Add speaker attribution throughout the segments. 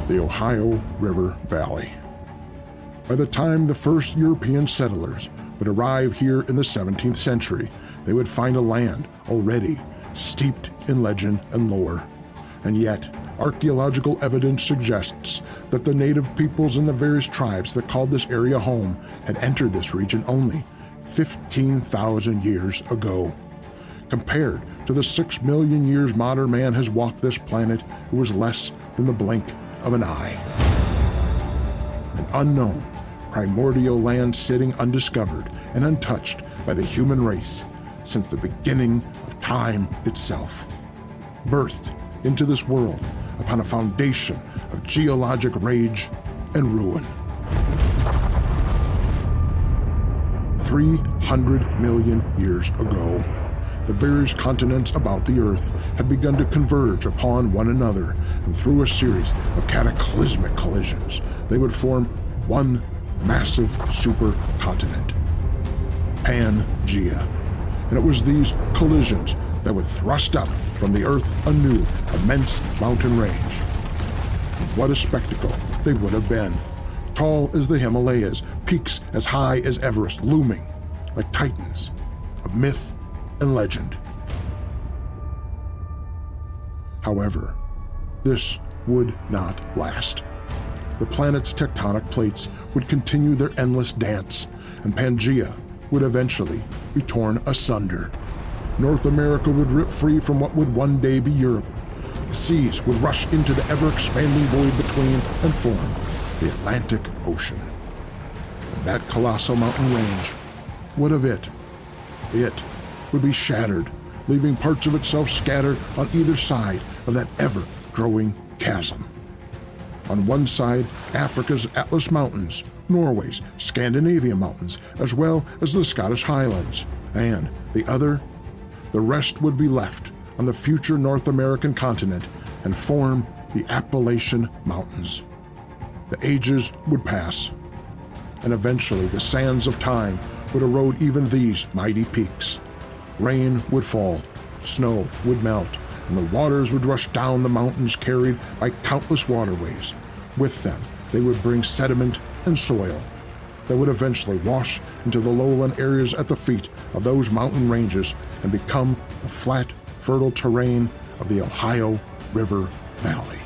Speaker 1: the Ohio River Valley. By the time the first European settlers would arrive here in the 17th century, they would find a land already steeped in legend and lore. And yet, archaeological evidence suggests that the native peoples and the various tribes that called this area home had entered this region only 15,000 years ago. Compared to the 6 million years modern man has walked this planet, it was less than the blink of an eye. An unknown, primordial land sitting undiscovered and untouched by the human race since the beginning of time itself. Birthed into this world upon a foundation of geologic rage and ruin. 300 million years ago, the various continents about the Earth had begun to converge upon one another, and through a series of cataclysmic collisions, they would form one massive supercontinent, Pangea. And it was these collisions that would thrust up from the Earth a new, immense mountain range. And what a spectacle they would have been. Tall as the Himalayas, peaks as high as Everest looming like titans of myth and legend. However, this would not last. The planet's tectonic plates would continue their endless dance, and Pangea would eventually be torn asunder. North America would rip free from what would one day be Europe. The seas would rush into the ever-expanding void between and form the Atlantic Ocean. And that colossal mountain range, what of it? It would be shattered, leaving parts of itself scattered on either side of that ever-growing chasm. On one side, Africa's Atlas Mountains, Norway's Scandinavian mountains, as well as the Scottish Highlands, and the other, the rest would be left on the future North American continent and form the Appalachian Mountains. The ages would pass, and eventually the sands of time would erode even these mighty peaks. Rain would fall, snow would melt, and the waters would rush down the mountains carried by countless waterways. With them, they would bring sediment and soil that would eventually wash into the lowland areas at the feet of those mountain ranges and become the flat, fertile terrain of the Ohio River Valley.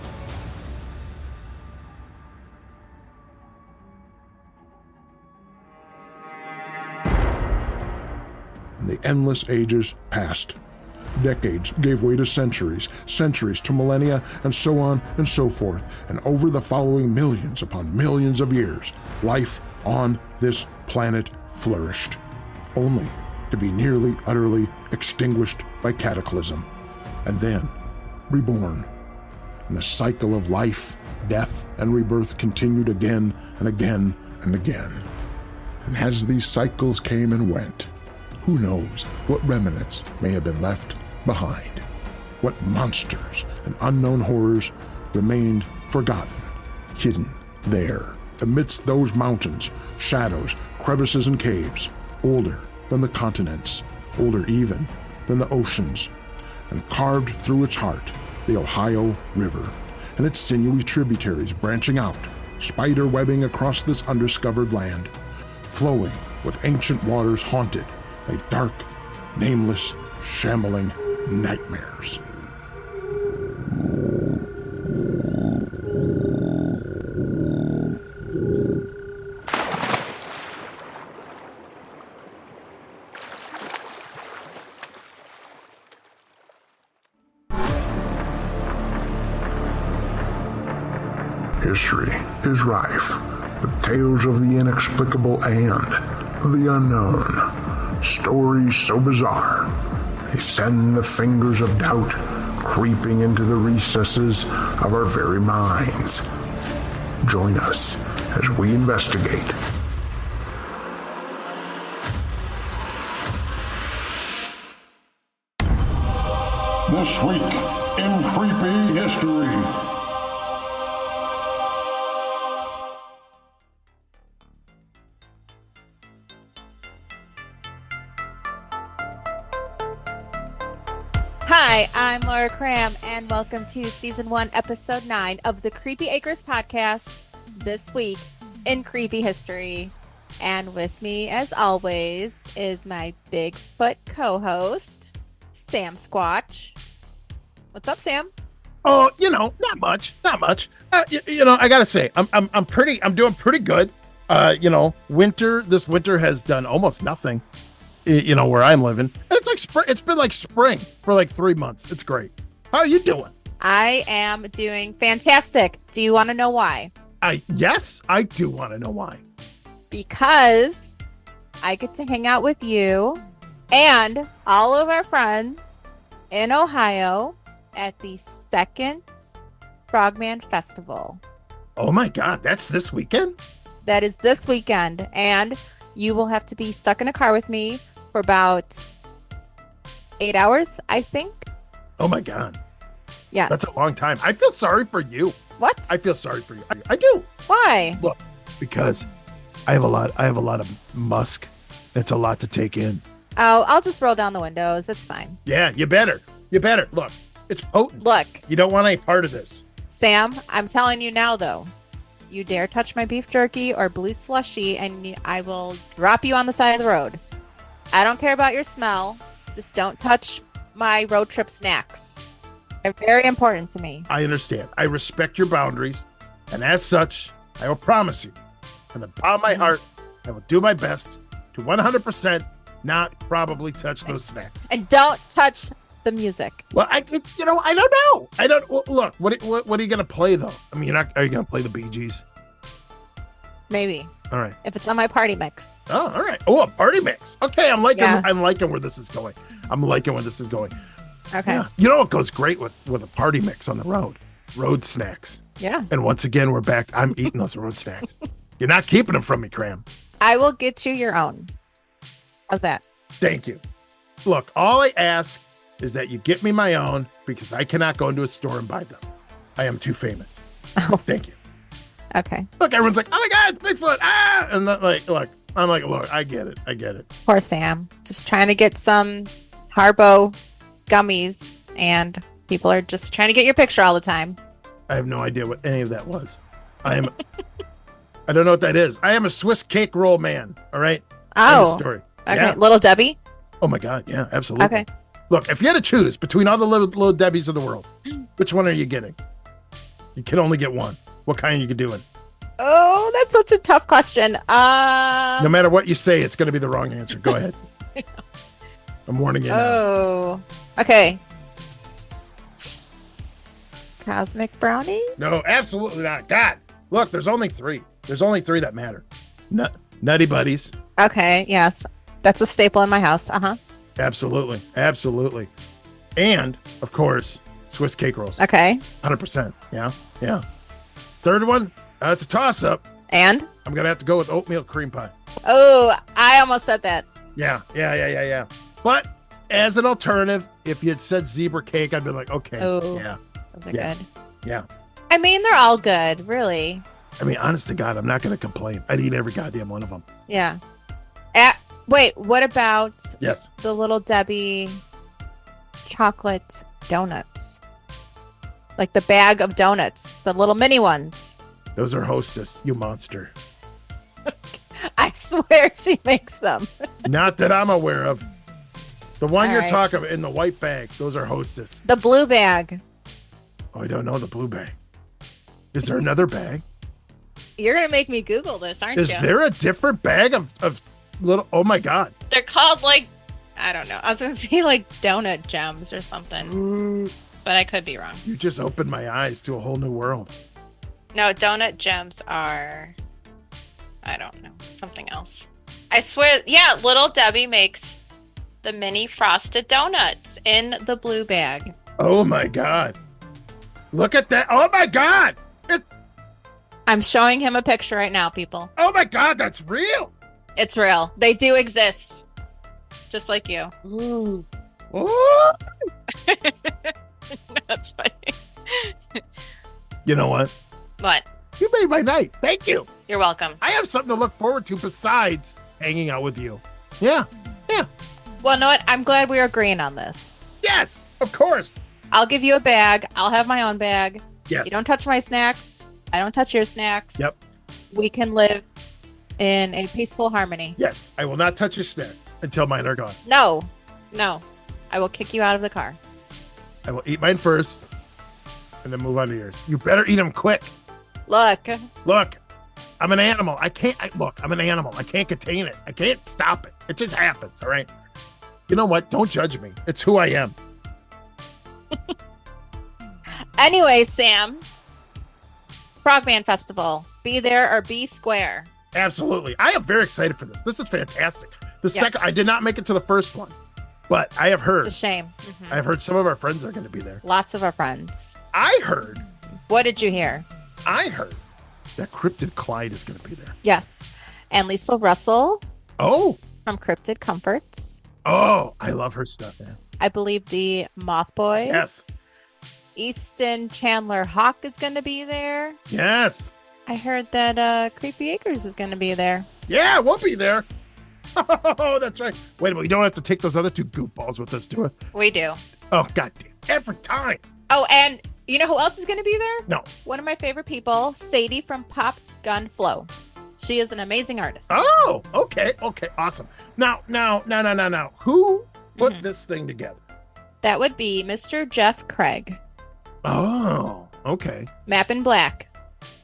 Speaker 1: And the endless ages passed. Decades gave way to centuries, centuries to millennia, and so on and so forth. And over the following millions upon millions of years, life on this planet flourished, only to be nearly utterly extinguished by cataclysm, and then reborn. And the cycle of life, death, and rebirth continued again and again and again. And as these cycles came and went, who knows what remnants may have been left behind? What monsters and unknown horrors remained forgotten, hidden there, amidst those mountains, shadows, crevices, and caves, older than the continents, older even than the oceans, and carved through its heart the Ohio River, and its sinewy tributaries branching out, spider webbing across this undiscovered land, flowing with ancient waters haunted by dark, nameless, shambling nightmares. History is rife with tales of the inexplicable and the unknown. Stories so bizarre, they send the fingers of doubt creeping into the recesses of our very minds. Join us as we investigate.
Speaker 2: This week in Creepy History.
Speaker 3: Hi, I'm Laura Kram, and welcome to Season 1, Episode 9 of the Creepy Acres Podcast, this week in Creepy History. And with me, as always, is my Bigfoot co-host, Sam Squatch. What's up, Sam?
Speaker 4: Oh, not much. I gotta say, I'm doing pretty good. This winter has done almost nothing, where I'm living. And it's like spring. It's been like spring for like 3 months. It's great. How are you doing?
Speaker 3: I am doing fantastic. Do you want to know why?
Speaker 4: Yes, I do want to know why.
Speaker 3: Because I get to hang out with you and all of our friends in Ohio at the second Frogman Festival.
Speaker 4: Oh my God, that's this weekend?
Speaker 3: That is this weekend. And you will have to be stuck in a car with me for about 8 hours, I think.
Speaker 4: Oh my God.
Speaker 3: Yes.
Speaker 4: That's a long time. I feel sorry for you.
Speaker 3: What?
Speaker 4: I feel sorry for you. I do.
Speaker 3: Why?
Speaker 4: Look, because I have a lot of musk. It's a lot to take in.
Speaker 3: Oh, I'll just roll down the windows. It's fine.
Speaker 4: Yeah, you better. Look, it's potent.
Speaker 3: Look,
Speaker 4: You don't want any part of this.
Speaker 3: Sam, I'm telling you now, though. You dare touch my beef jerky or blue slushy, and I will drop you on the side of the road. I don't care about your smell. Just don't touch my road trip snacks. They're very important to me.
Speaker 4: I understand. I respect your boundaries. And as such, I will promise you, from the bottom of my heart, I will do my best to 100% not probably touch those snacks.
Speaker 3: And don't touch the music.
Speaker 4: Well, I don't know. Look, what are you going to play, though? I mean, are you going to play the Bee Gees?
Speaker 3: Maybe.
Speaker 4: All right.
Speaker 3: If it's on my party mix.
Speaker 4: Oh, all right. Oh, a party mix. Okay, I'm liking where this is going.
Speaker 3: Okay.
Speaker 4: Yeah. You know what goes great with a party mix on the road? Road snacks.
Speaker 3: Yeah.
Speaker 4: And once again, we're back. I'm eating those road snacks. You're not keeping them from me, Kram.
Speaker 3: I will get you your own. How's that?
Speaker 4: Thank you. Look, all I ask is that you get me my own because I cannot go into a store and buy them. I am too famous.
Speaker 3: Oh.
Speaker 4: Thank you.
Speaker 3: Okay.
Speaker 4: Look, everyone's like, oh my God, Bigfoot. Ah! And then, look, I get it.
Speaker 3: Poor Sam. Just trying to get some Harbo gummies, and people are just trying to get your picture all the time.
Speaker 4: I have no idea what any of that was. I don't know what that is. I am a Swiss cake roll man. All right.
Speaker 3: Oh.
Speaker 4: Story.
Speaker 3: Okay.
Speaker 4: Yeah.
Speaker 3: Little Debbie.
Speaker 4: Oh my God. Yeah, absolutely.
Speaker 3: Okay.
Speaker 4: Look, if you had to choose between all the little Debbies of the world, which one are you getting? You can only get one. What kind are you doing?
Speaker 3: Oh, that's such a tough question.
Speaker 4: No matter what you say, it's going to be the wrong answer. Go ahead. I'm warning you now.
Speaker 3: Oh. Okay. Cosmic brownie?
Speaker 4: No, absolutely not. God, look, there's only three. There's only three that matter. Nutty Buddies.
Speaker 3: Okay, yes. That's a staple in my house. Uh-huh.
Speaker 4: Absolutely. And, of course, Swiss cake rolls.
Speaker 3: Okay.
Speaker 4: 100%. Yeah. Third one, it's a toss-up.
Speaker 3: And?
Speaker 4: I'm going to have to go with oatmeal cream pie.
Speaker 3: Oh, I almost said that.
Speaker 4: Yeah. But as an alternative, if you had said zebra cake, I'd be like, okay.
Speaker 3: Oh,
Speaker 4: yeah.
Speaker 3: Those are
Speaker 4: Yeah.
Speaker 3: good.
Speaker 4: Yeah.
Speaker 3: I mean, they're all good, really.
Speaker 4: I mean, honest to God, I'm not going to complain. I'd eat every goddamn one of them.
Speaker 3: Yeah. Wait, what about
Speaker 4: Yes.
Speaker 3: the Little Debbie chocolate donuts? Like the bag of donuts, the little mini ones.
Speaker 4: Those are Hostess, you monster.
Speaker 3: I swear she makes them.
Speaker 4: Not that I'm aware of. The one
Speaker 3: All
Speaker 4: you're
Speaker 3: right.
Speaker 4: talking about in the white bag, those are Hostess.
Speaker 3: The blue bag.
Speaker 4: Oh, I don't know the blue bag. Is there another bag?
Speaker 3: You're going to make me Google this, aren't
Speaker 4: Is
Speaker 3: you?
Speaker 4: there a different bag of little, oh my God.
Speaker 3: They're called I don't know. I was going to say donut gems or something, but I could be wrong.
Speaker 4: You just opened my eyes to a whole new world.
Speaker 3: No, donut gems are, I don't know, something else. I swear, yeah, Little Debbie makes the mini frosted donuts in the blue bag.
Speaker 4: Oh my God. Look at that. Oh my God.
Speaker 3: I'm showing him a picture right now, people.
Speaker 4: Oh my God, that's real.
Speaker 3: It's real. They do exist. Just like you.
Speaker 4: Ooh. Oh.
Speaker 3: That's funny.
Speaker 4: You know what?
Speaker 3: What?
Speaker 4: You made my night. Thank you.
Speaker 3: You're welcome.
Speaker 4: I have something to look forward to besides hanging out with you. Yeah.
Speaker 3: Well, know what? I'm glad we're agreeing on this.
Speaker 4: Yeah. Yes, of course.
Speaker 3: I'll give you a bag. I'll have my own bag.
Speaker 4: Yes.
Speaker 3: You don't touch my snacks. I don't touch your snacks.
Speaker 4: Yep.
Speaker 3: We can live in a peaceful harmony.
Speaker 4: Yes, I will not touch your snacks until mine are gone.
Speaker 3: No. I will kick you out of the car.
Speaker 4: I will eat mine first and then move on to yours. You better eat them quick.
Speaker 3: Look,
Speaker 4: I'm an animal. I'm an animal. I can't contain it. I can't stop it. It just happens, all right? You know what? Don't judge me. It's who I am.
Speaker 3: Anyway, Sam, Frogman Festival. Be there or be square.
Speaker 4: Absolutely. I am very excited for this. This is fantastic.
Speaker 3: Yes.
Speaker 4: I did not make it to the first one, but I have heard.
Speaker 3: It's a shame. Mhm.
Speaker 4: I've heard some of our friends are going to be there.
Speaker 3: Lots of our friends.
Speaker 4: I heard
Speaker 3: What did you hear?
Speaker 4: that Cryptid Clyde is going to be there.
Speaker 3: Yes. And Lisa Russell
Speaker 4: Oh,
Speaker 3: from Cryptid Comforts.
Speaker 4: I love her stuff, man.
Speaker 3: I believe the Moth Boys.
Speaker 4: Yes.
Speaker 3: Easton Chandler Hawk is going to be there.
Speaker 4: Yes.
Speaker 3: I heard that Creepy Acres is going to be there.
Speaker 4: Yeah, we'll be there. Oh, that's right. Wait a minute. We don't have to take those other two goofballs with us, do it?
Speaker 3: We do.
Speaker 4: Oh, goddamn. Every time.
Speaker 3: Oh, and you know who else is going to be there?
Speaker 4: No.
Speaker 3: One of my favorite people, Sadie from Pop Gun Flow. She is an amazing artist.
Speaker 4: Oh, okay. Okay. Awesome. Now. Who put this thing together?
Speaker 3: That would be Mr. Jeff Craig.
Speaker 4: Oh, okay.
Speaker 3: Map in Black.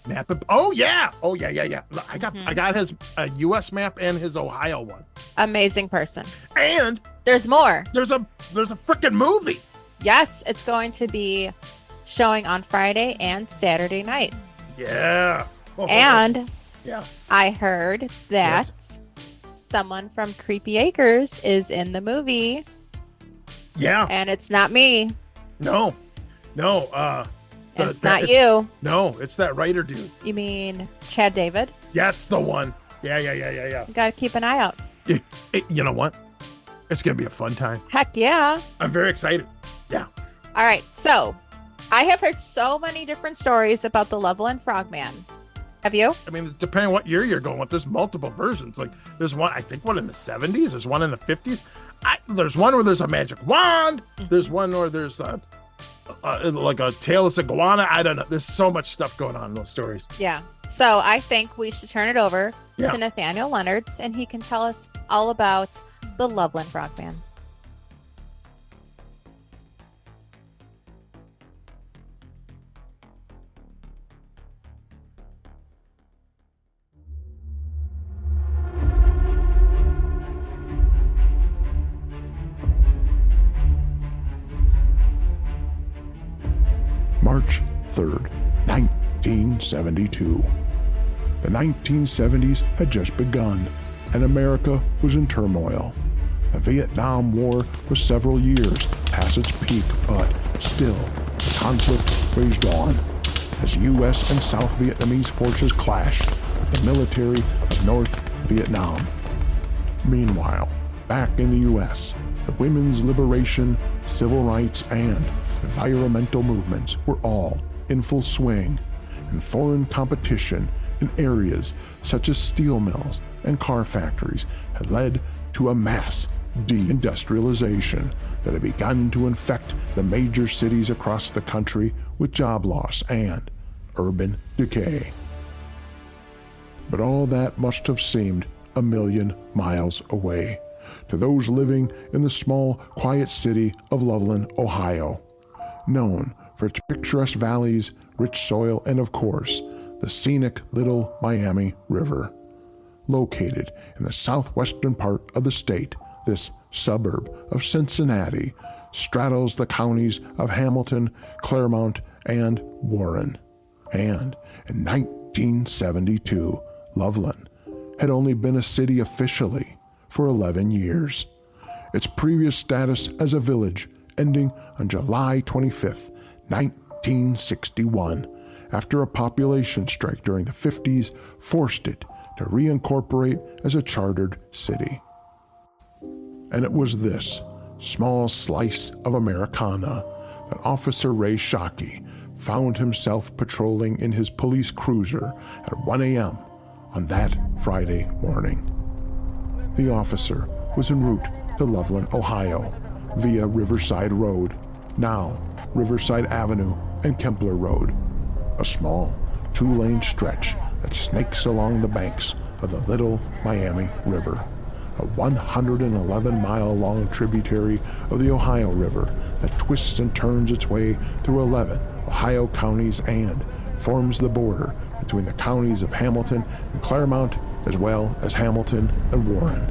Speaker 4: Map. Oh, yeah. I got his U.S. map and his Ohio one.
Speaker 3: Amazing person.
Speaker 4: And
Speaker 3: There's more.
Speaker 4: there's a freaking movie.
Speaker 3: Yes, it's going to be showing on Friday and Saturday night.
Speaker 4: Yeah. Oh,
Speaker 3: And
Speaker 4: yeah.
Speaker 3: I heard that someone from Creepy Acres is in the movie,
Speaker 4: Yeah.
Speaker 3: and it's not me,
Speaker 4: No.
Speaker 3: and it's not you.
Speaker 4: No, it's that writer dude.
Speaker 3: You mean Chad David?
Speaker 4: That's the one. Yeah.
Speaker 3: You got to keep an eye out.
Speaker 4: You know what? It's gonna be a fun time.
Speaker 3: Heck yeah.
Speaker 4: I'm very excited. Yeah.
Speaker 3: All right, so I have heard so many different stories about the Loveland Frogman. Have you?
Speaker 4: I mean, depending on what year you're going with, there's multiple versions. Like, there's one, I think, one in the 70s. There's one in the 50s. There's one where there's a magic wand. There's one where there's like a tailless iguana. I don't know. There's so much stuff going on in those stories.
Speaker 3: Yeah. So I think we should turn it over
Speaker 4: Yeah.
Speaker 3: to Nathaniel Leonards, and he can tell us all about the Loveland Frogman.
Speaker 1: March 3rd, 1972. The 1970s had just begun, and America was in turmoil. The Vietnam War was several years past its peak, but still, the conflict raged on as U.S. and South Vietnamese forces clashed with the military of North Vietnam. Meanwhile, back in the U.S., the women's liberation, civil rights, and environmental movements were all in full swing, and foreign competition in areas such as steel mills and car factories had led to a mass deindustrialization that had begun to infect the major cities across the country with job loss and urban decay. But all that must have seemed a million miles away to those living in the small, quiet city of Loveland, Ohio, known for its picturesque valleys, rich soil, and of course, the scenic Little Miami River. Located in the southwestern part of the state, this suburb of Cincinnati straddles the counties of Hamilton, Claremont, and Warren. And in 1972, Loveland had only been a city officially for 11 years. Its previous status as a village ending on July 25th, 1961, after a population strike during the 50s forced it to reincorporate as a chartered city. And it was this small slice of Americana that Officer Ray Shockey found himself patrolling in his police cruiser at 1 a.m. on that Friday morning. The officer was en route to Loveland, Ohio, via Riverside Road, now Riverside Avenue and Kempler Road, a small two-lane stretch that snakes along the banks of the Little Miami River, a 111-mile-long tributary of the Ohio River that twists and turns its way through 11 Ohio counties and forms the border between the counties of Hamilton and Claremont, as well as Hamilton and Warren.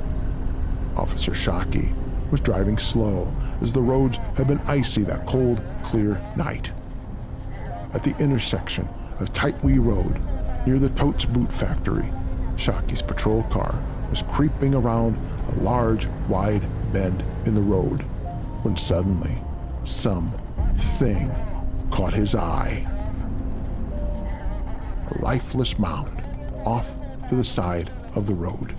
Speaker 1: Officer Shockey was driving slow as the roads had been icy that cold, clear night. At the intersection of Tightwee Road, near the Totes Boot Factory, Shockey's patrol car was creeping around a large, wide bend in the road when suddenly something caught his eye. A lifeless mound off to the side of the road.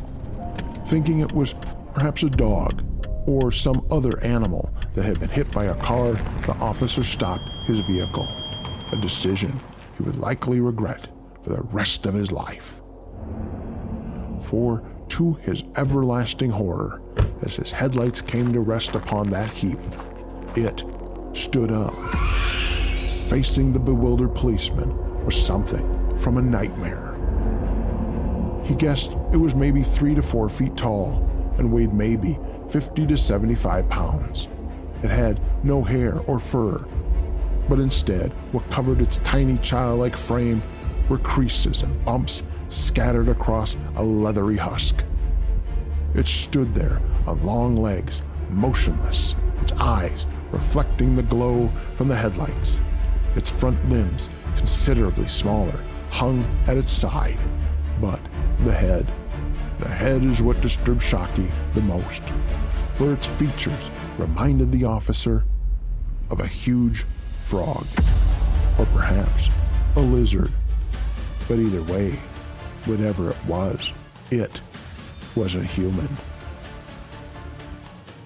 Speaker 1: Thinking it was perhaps a dog or some other animal that had been hit by a car, the officer stopped his vehicle, a decision he would likely regret for the rest of his life. For to his everlasting horror, as his headlights came to rest upon that heap, it stood up. Facing the bewildered policeman was something from a nightmare. He guessed it was maybe 3 to 4 feet tall and weighed maybe 50 to 75 pounds. It had no hair or fur, but instead what covered its tiny childlike frame were creases and bumps scattered across a leathery husk. It stood there on long legs, motionless, its eyes reflecting the glow from the headlights. Its front limbs, considerably smaller, hung at its side. But the head is what disturbed Shockey the most, for its features reminded the officer of a huge frog, or perhaps a lizard. But either way, whatever it wasn't human.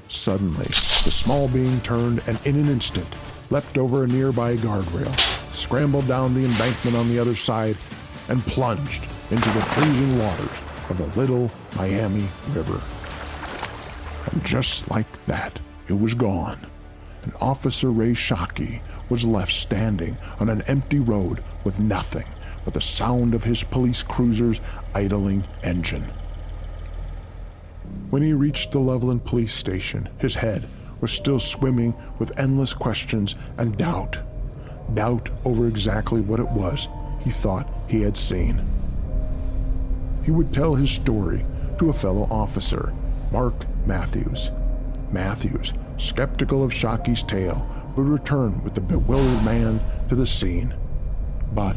Speaker 1: Suddenly, the small being turned and in an instant leapt over a nearby guardrail, scrambled down the embankment on the other side, and plunged into the freezing waters of the Little Miami River. And just like that, it was gone. And Officer Ray Shockey was left standing on an empty road with nothing but the sound of his police cruiser's idling engine. When he reached the Loveland police station, his head was still swimming with endless questions and doubt. Doubt over exactly what it was he thought he had seen. He would tell his story to a fellow officer, Mark Matthews. Matthews, skeptical of Shockey's tale, would return with the bewildered man to the scene. But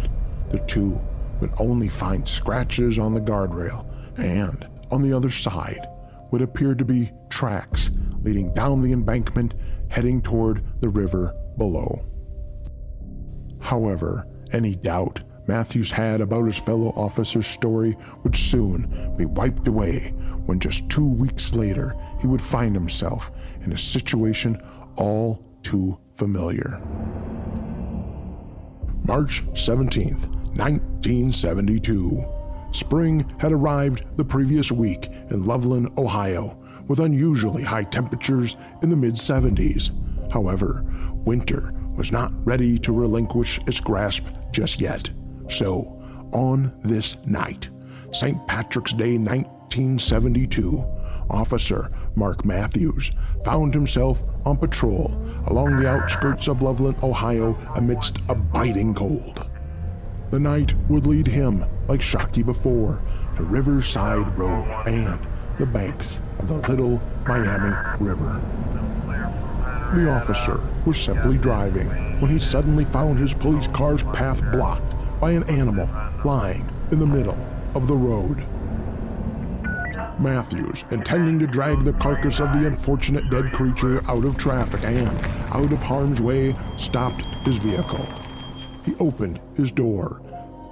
Speaker 1: the two would only find scratches on the guardrail, and on the other side would appear to be tracks leading down the embankment heading toward the river below. However, any doubt Matthews had about his fellow officer's story would soon be wiped away when just 2 weeks later he would find himself in a situation all too familiar. March 17th, 1972. Spring had arrived the previous week in Loveland, Ohio, with unusually high temperatures in the mid-70s. However, winter was not ready to relinquish its grasp just yet. So, on this night, St. Patrick's Day 1972, Officer Mark Matthews found himself on patrol along the outskirts of Loveland, Ohio, amidst a biting cold. The night would lead him, like Shockey before, to Riverside Road and the banks of the Little Miami River. The officer was simply driving when he suddenly found his police car's path blocked by an animal lying in the middle of the road. Matthews, intending to drag the carcass of the unfortunate dead creature out of traffic and out of harm's way, stopped his vehicle. He opened his door,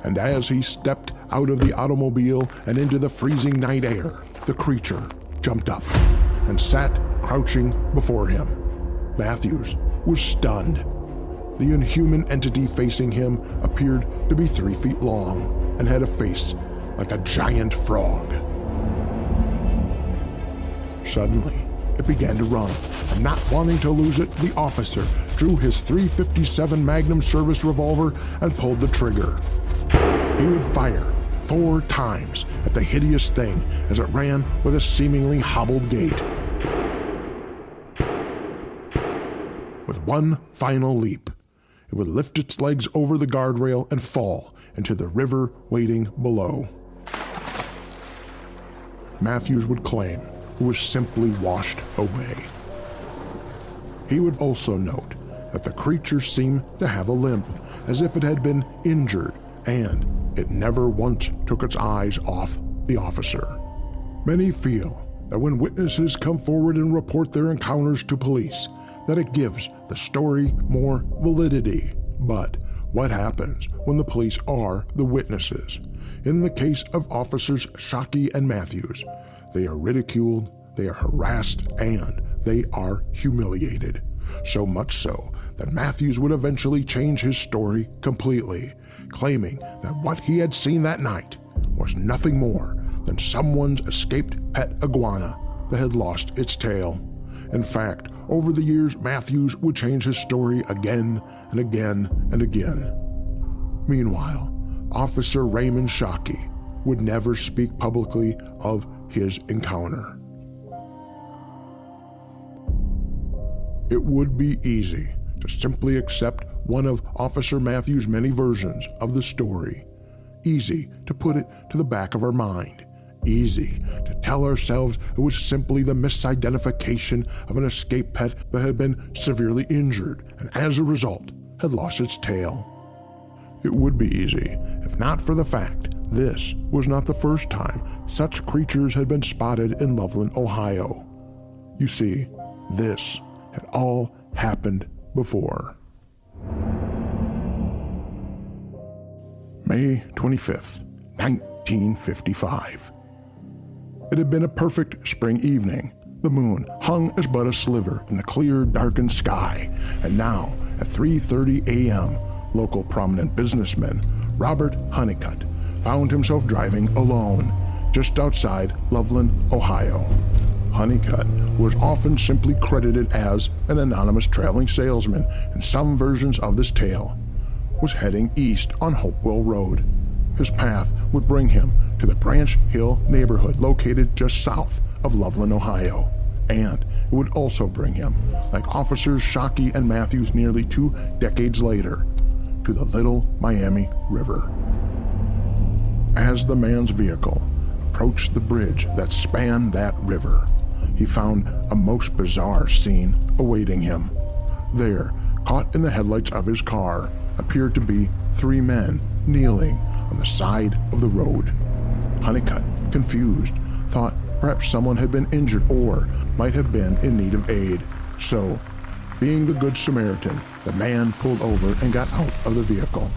Speaker 1: and as he stepped out of the automobile and into the freezing night air, the creature jumped up and sat crouching before him. Matthews was stunned. The inhuman entity facing him appeared to be 3 feet long and had a face like a giant frog. Suddenly, it began to run, and not wanting to lose it, the officer drew his .357 Magnum service revolver and pulled the trigger. He would fire 4 times at the hideous thing as it ran with a seemingly hobbled gait. With one final leap, it would lift its legs over the guardrail and fall into the river waiting below. Matthews would claim it was simply washed away. He would also note that the creature seemed to have a limp, as if it had been injured, and it never once took its eyes off the officer. Many feel that when witnesses come forward and report their encounters to police, that it gives the story more validity. But what happens when the police are the witnesses? In the case of Officers Shockey and Matthews, they are ridiculed, they are harassed, and they are humiliated. So much so that Matthews would eventually change his story completely, claiming that what he had seen that night was nothing more than someone's escaped pet iguana that had lost its tail. In fact, over the years, Matthews would change his story again and again and again. Meanwhile, Officer Raymond Shockey would never speak publicly of his encounter. It would be easy to simply accept one of Officer Matthews' many versions of the story. Easy to put it to the back of our mind. Easy to tell ourselves it was simply the misidentification of an escaped pet that had been severely injured and as a result had lost its tail. It would be easy if not for the fact this was not the first time such creatures had been spotted in Loveland, Ohio. You see, this had all happened before. May 25th, 1955. It had been a perfect spring evening. The moon hung as but a sliver in the clear, darkened sky, and now, at 3:30 a.m., local prominent businessman Robert Honeycutt found himself driving alone just outside Loveland, Ohio. Honeycutt was often simply credited as an anonymous traveling salesman in some versions of this tale, was heading east on Hopewell Road. His path would bring him to the Branch Hill neighborhood located just south of Loveland, Ohio, and it would also bring him, like Officers Shockey and Matthews nearly 2 decades later, to the Little Miami River. As the man's vehicle approached the bridge that spanned that river, he found a most bizarre scene awaiting him. There, caught in the headlights of his car, appeared to be 3 men kneeling on the side of the road. Honeycutt, confused, thought perhaps someone had been injured or might have been in need of aid. So, being the Good Samaritan, the man pulled over and got out of the vehicle.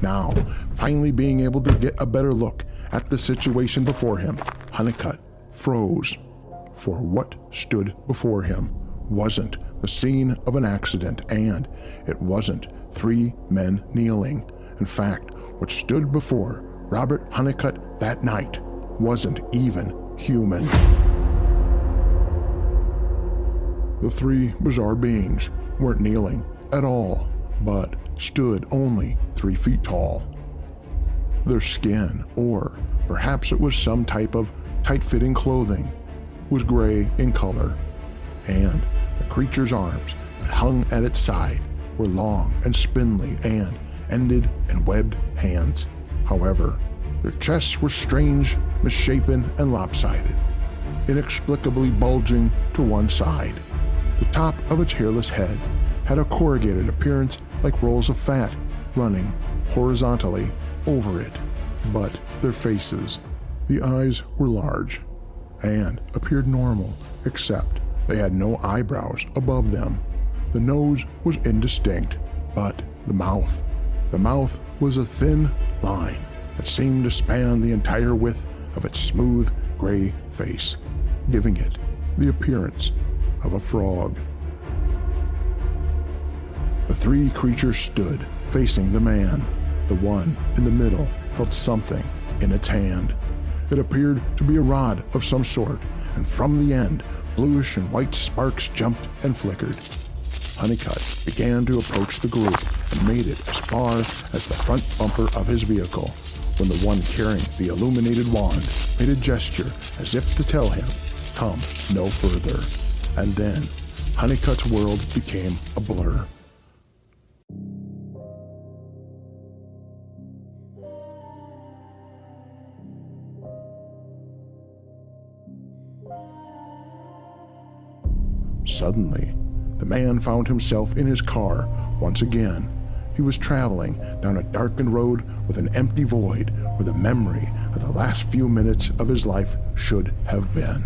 Speaker 1: Now, finally being able to get a better look at the situation before him, Honeycutt froze. For what stood before him wasn't the scene of an accident, and it wasn't 3 men kneeling. In fact, what stood before Robert Honeycutt that night wasn't even human. The 3 bizarre beings weren't kneeling at all, but stood only 3 feet tall. Their skin, or perhaps it was some type of tight-fitting clothing, was gray in color, and the creature's arms that hung at its side were long and spindly and ended in webbed hands. However, their chests were strange, misshapen, and lopsided, inexplicably bulging to one side. The top of its hairless head had a corrugated appearance like rolls of fat running horizontally over it. But their faces, the eyes were large and appeared normal, except they had no eyebrows above them. The nose was indistinct, but the mouth was a thin line that seemed to span the entire width of its smooth gray face, giving it the appearance of a frog. The 3 creatures stood facing the man. The one in the middle held something in its hand. It appeared to be a rod of some sort, and from the end bluish and white sparks jumped and flickered. Honeycutt began to approach the group and made it as far as the front bumper of his vehicle when the one carrying the illuminated wand made a gesture as if to tell him, come no further. And then Honeycutt's world became a blur. Suddenly, the man found himself in his car once again. He was traveling down a darkened road with an empty void where the memory of the last few minutes of his life should have been.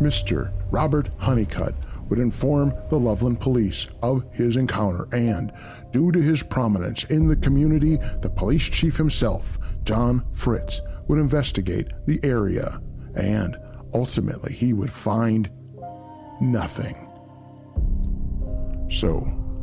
Speaker 1: Mr. Robert Honeycutt would inform the Loveland police of his encounter, and, due to his prominence in the community, the police chief himself, John Fritz, would investigate the area, and ultimately he would find nothing. So,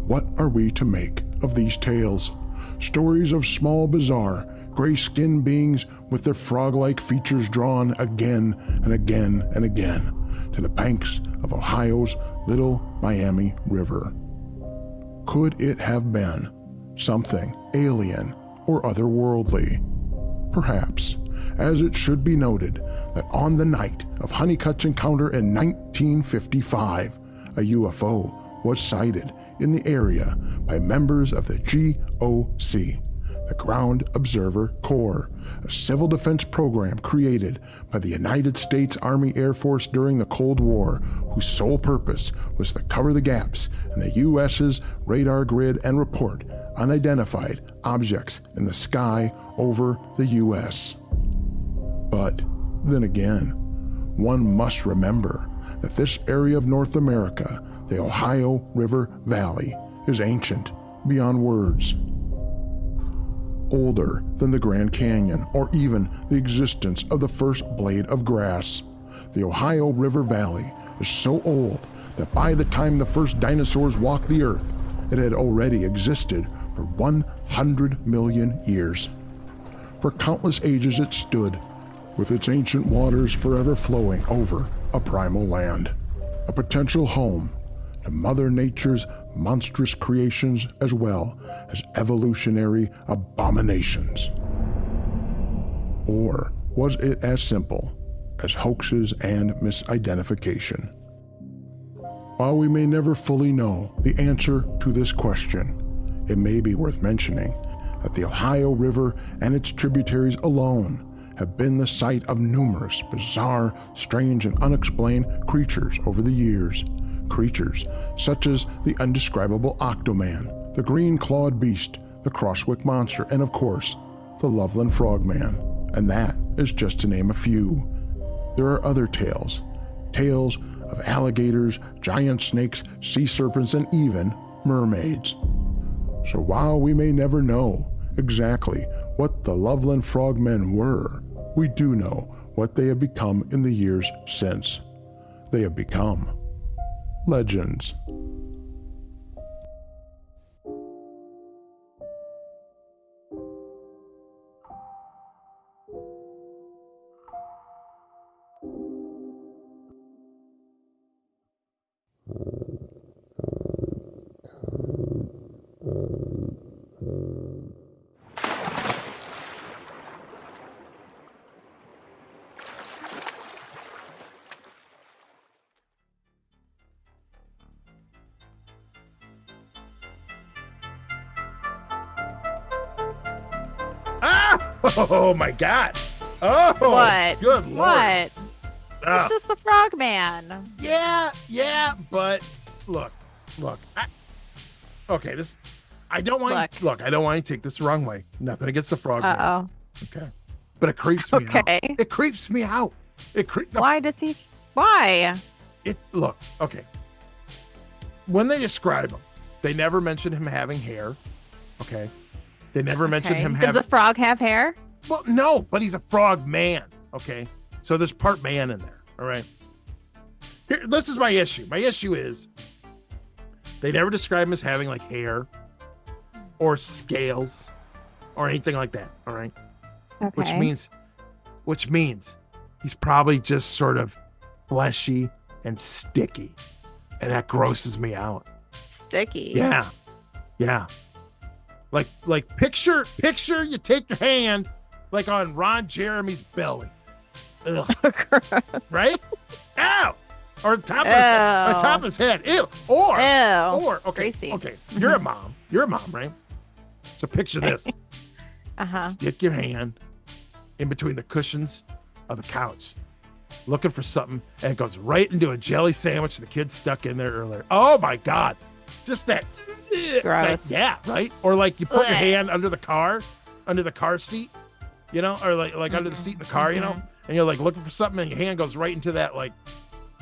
Speaker 1: what are we to make of these tales? Stories of small, bizarre, gray-skinned beings with their frog-like features drawn again and again and again to the banks of Ohio's Little Miami River. Could it have been something alien or otherworldly? Perhaps, as it should be noted that on the night of Honeycutt's encounter in 1955, a UFO was sighted in the area by members of the GOC, the Ground Observer Corps, a civil defense program created by the United States Army Air Force during the Cold War, whose sole purpose was to cover the gaps in the U.S.'s radar grid and report unidentified objects in the sky over the U.S. But then again, one must remember that this area of North America, the Ohio River Valley, is ancient beyond words. Older than the Grand Canyon or even the existence of the first blade of grass. The Ohio River Valley is so old that by the time the first dinosaurs walked the earth, it had already existed for 100 million years. For countless ages it stood, with its ancient waters forever flowing over a primal land, a potential home to Mother Nature's monstrous creations as well as evolutionary abominations. Or was it as simple as hoaxes and misidentification? While we may never fully know the answer to this question, it may be worth mentioning that the Ohio River and its tributaries alone have been the site of numerous bizarre, strange, and unexplained creatures over the years. Creatures such as the undescribable Octoman, the green-clawed beast, the Crosswick Monster, and of course, the Loveland Frogman. And that is just to name a few. There are other tales of alligators, giant snakes, sea serpents, and even mermaids. So while we may never know exactly what the Loveland Frogmen were, we do know what they have become in the years since. They have become legends.
Speaker 4: Oh my God! Oh,
Speaker 3: What?
Speaker 4: Good Lord!
Speaker 3: What?
Speaker 4: Ah.
Speaker 3: This is the Frogman.
Speaker 4: Yeah, but look. Okay, I don't want I don't want you to take this the wrong way. Nothing against the Frogman.
Speaker 3: Uh-oh.
Speaker 4: Okay, but it creeps me out.
Speaker 3: Okay.
Speaker 4: It creeps me out.
Speaker 3: Why does he? Why?
Speaker 4: Look. Okay. When they describe him, they never mention him having hair. Okay. They never mention him having.
Speaker 3: Does a frog have hair?
Speaker 4: Well, no, but he's a frog man. Okay. So there's part man in there. All right. Here, this is my issue. My issue is they never describe him as having like hair or scales or anything like that. All right.
Speaker 3: Okay.
Speaker 4: Which means he's probably just sort of fleshy and sticky. And that grosses me out.
Speaker 3: Sticky.
Speaker 4: Yeah. Yeah. Like picture you take your hand like on Ron Jeremy's belly. Ugh. Right? Ow! Or top of his head. Ew. Or okay.
Speaker 3: Gracie.
Speaker 4: Okay. You're a mom. You're a mom, right? So picture this. Stick your hand in between the cushions of the couch, looking for something, and it goes right into a jelly sandwich the kid stuck in there earlier. Oh my God. Just that.
Speaker 3: Gross.
Speaker 4: Yeah, right? Or like you put your hand under the car seat, you know, or like under the seat in the car, you know, and you're like looking for something and your hand goes right into that, like,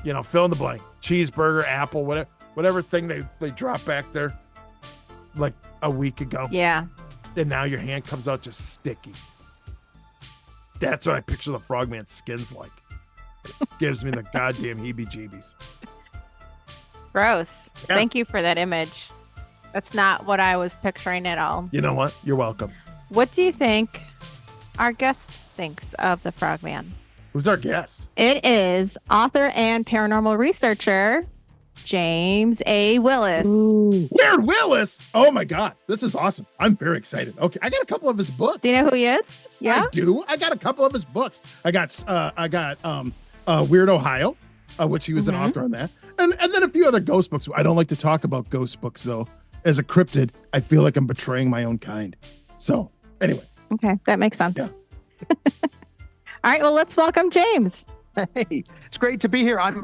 Speaker 4: you know, fill in the blank, cheeseburger, apple, whatever thing they dropped back there like a week ago.
Speaker 3: Yeah.
Speaker 4: And now your hand comes out just sticky. That's what I picture the Frogman's skin's like. It gives me the goddamn heebie-jeebies.
Speaker 3: Gross.
Speaker 4: Yeah.
Speaker 3: Thank you for that image. That's not what I was picturing at all.
Speaker 4: You know what? You're welcome.
Speaker 3: What do you think our guest thinks of the Frogman?
Speaker 4: Who's our guest?
Speaker 3: It is author and paranormal researcher, James A. Willis.
Speaker 4: Ooh. Weird Willis. Oh my God. This is awesome. I'm very excited. Okay. I got a couple of his books.
Speaker 3: Do you know who he is?
Speaker 4: Yeah. I do. I got a couple of his books. I got Weird Ohio, which he was an author on that. And then a few other ghost books. I don't like to talk about ghost books though. As a cryptid, I feel like I'm betraying my own kind. So anyway.
Speaker 3: Okay. That makes sense.
Speaker 4: Yeah.
Speaker 3: All right. Well, let's welcome James.
Speaker 5: Hey, it's great to be here. I'm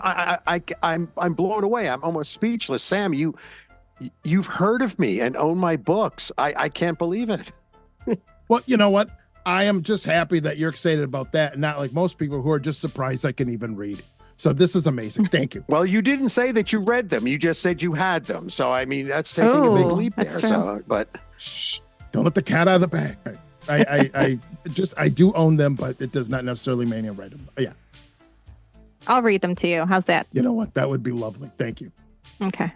Speaker 5: blown away. I'm almost speechless. Sam, you've heard of me and own my books. I can't believe it.
Speaker 4: Well, you know what? I am just happy that you're excited about that and not like most people who are just surprised I can even read. So this is amazing. Thank you.
Speaker 5: Well, you didn't say that you read them. You just said you had them. So, I mean, that's taking a big leap there.
Speaker 3: True.
Speaker 5: So, but
Speaker 4: shh, don't let the cat out of the bag. I do own them, but it does not necessarily mean I read them. Yeah.
Speaker 3: I'll read them to you. How's that?
Speaker 4: You know what? That would be lovely. Thank you.
Speaker 3: Okay.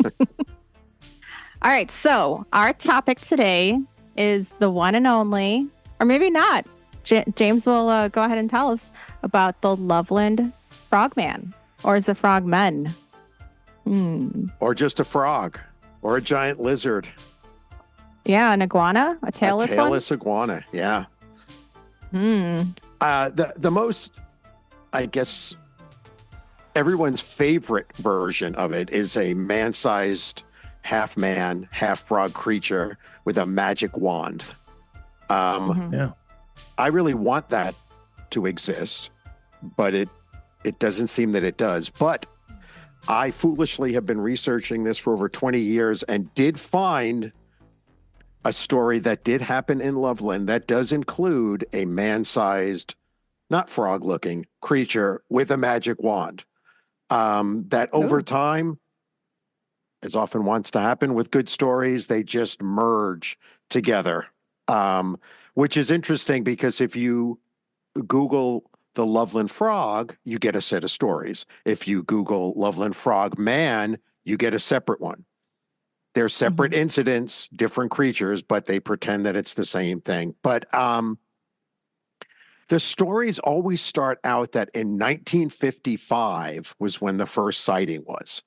Speaker 3: All right. So our topic today is the one and only, or maybe not. James will go ahead and tell us about the Loveland Frogman, or is it Frogmen?
Speaker 5: Or just a frog, or a giant lizard.
Speaker 3: Yeah, an iguana, a tailless
Speaker 5: iguana. Yeah. The most, I guess, everyone's favorite version of it is a man-sized, half man, half frog creature with a magic wand.
Speaker 4: Yeah.
Speaker 5: I really want that to exist, but it doesn't seem that it does. But I foolishly have been researching this for over 20 years and did find a story that did happen in Loveland that does include a man-sized, not frog-looking creature with a magic wand. That over time, as often wants to happen with good stories, they just merge together, which is interesting because if you Google the Loveland Frog, you get a set of stories. If you Google Loveland Frogman, you get a separate one. They're separate incidents, different creatures, but they pretend that it's the same thing. But the stories always start out that in 1955 was when the first sighting was.